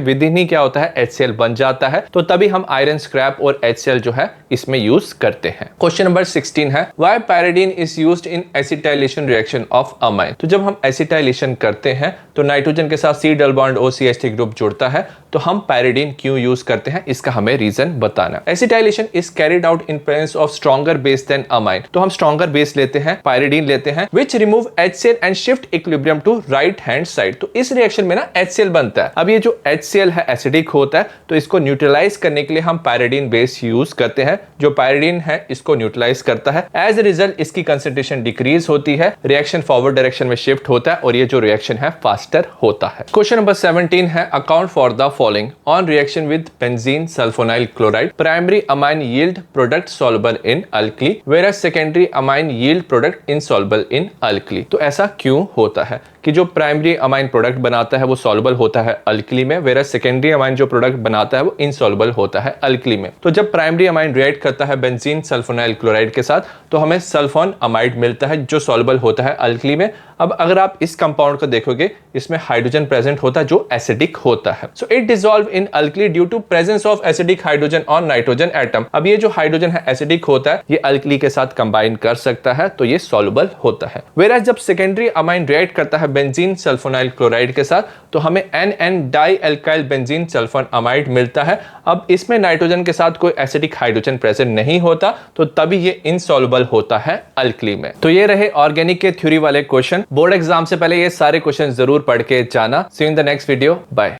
विदिन ही क्या होता है, HCl बन जाता है, तो तभी हम आयरन स्क्रैप और HCl जो है इसमें यूज करते हैं। क्वेश्चन नंबर 16 है, why pyridine is used in acetylation reaction of amine. तो जब हम एसिटाइलेशन करते हैं तो नाइट्रोजन के साथ C double bond OCH3 group जुड़ता है, तो हम पैराडीन क्यों यूज करते हैं, इसका हमें रीजन बताना। Acetylation is carried out in presence of stronger base than amine. तो हम स्ट्रॉन्गर बेस लेते हैं, पैराडीन लेते हैं, which remove HCl and shift equilibrium to right hand side. तो इस रिएक्शन में ना HCl बनता है। अब ये जो HCl है एसिडिक होता है, तो इसको न्यूट्रलाइज करने के लिए हम पैराडीन बेस यूज करते हैं। जो पैराडीन है इसको न्यूट्रलाइज करता है, एज ए रिजल्ट इसकी कंसंट्रेशन डिक्रीज होती है, रिएक्शन फॉरवर्ड डायरेक्शन में शिफ्ट होता है और ये जो रिएक्शन है फास्टर होता है। क्वेश्चन नंबर 17 है, account for the following. On reaction with benzene sulfonyl chloride, primary amine yield product soluble in alkali, whereas secondary amine yield product insoluble in alkali. तो ऐसा क्यों होता है कि जो प्राइमरी अमाइन प्रोडक्ट बनाता है वो सॉल्युबल होता है अल्कली में, वेयरएज सेकेंडरी अमाइन जो प्रोडक्ट बनाता है वो इनसॉल्युबल होता है अल्कली में। तो जब प्राइमरी अमाइन रिएक्ट करता है बेंजीन सल्फोनाइल क्लोराइड के साथ तो हमें सल्फोन अमाइड मिलता है जो सॉल्युबल होता है अल्कली में। अब अगर आप इस कंपाउंड को देखोगे इसमें हाइड्रोजन प्रेजेंट होता है जो एसिडिक होता है। So it dissolve in alkali due to presence of acidic hydrogen on nitrogen atom. अब ये जो हाइड्रोजन है एसिडिक होता है, ये अल्कली के साथ कंबाइन कर सकता है, तो ये सॉल्युबल होता है। वेराज जब सेकेंडरी अमाइन रिएक्ट करता है बेंजीन सल्फोनाइल क्लोराइड के साथ तो हमें NN di alkyl benzene sulphone amide मिलता है। अब इसमें नाइट्रोजन के साथ कोई एसिडिक हाइड्रोजन प्रेजेंट नहीं होता, तो तभी ये इनसॉल्युबल होता है अल्कली में। तो ये रहे ऑर्गेनिक के थ्योरी वाले क्वेश्चन। बोर्ड एग्जाम से पहले ये सारे क्वेश्चन जरूर पढ़ के जाना। See you in the next video, bye.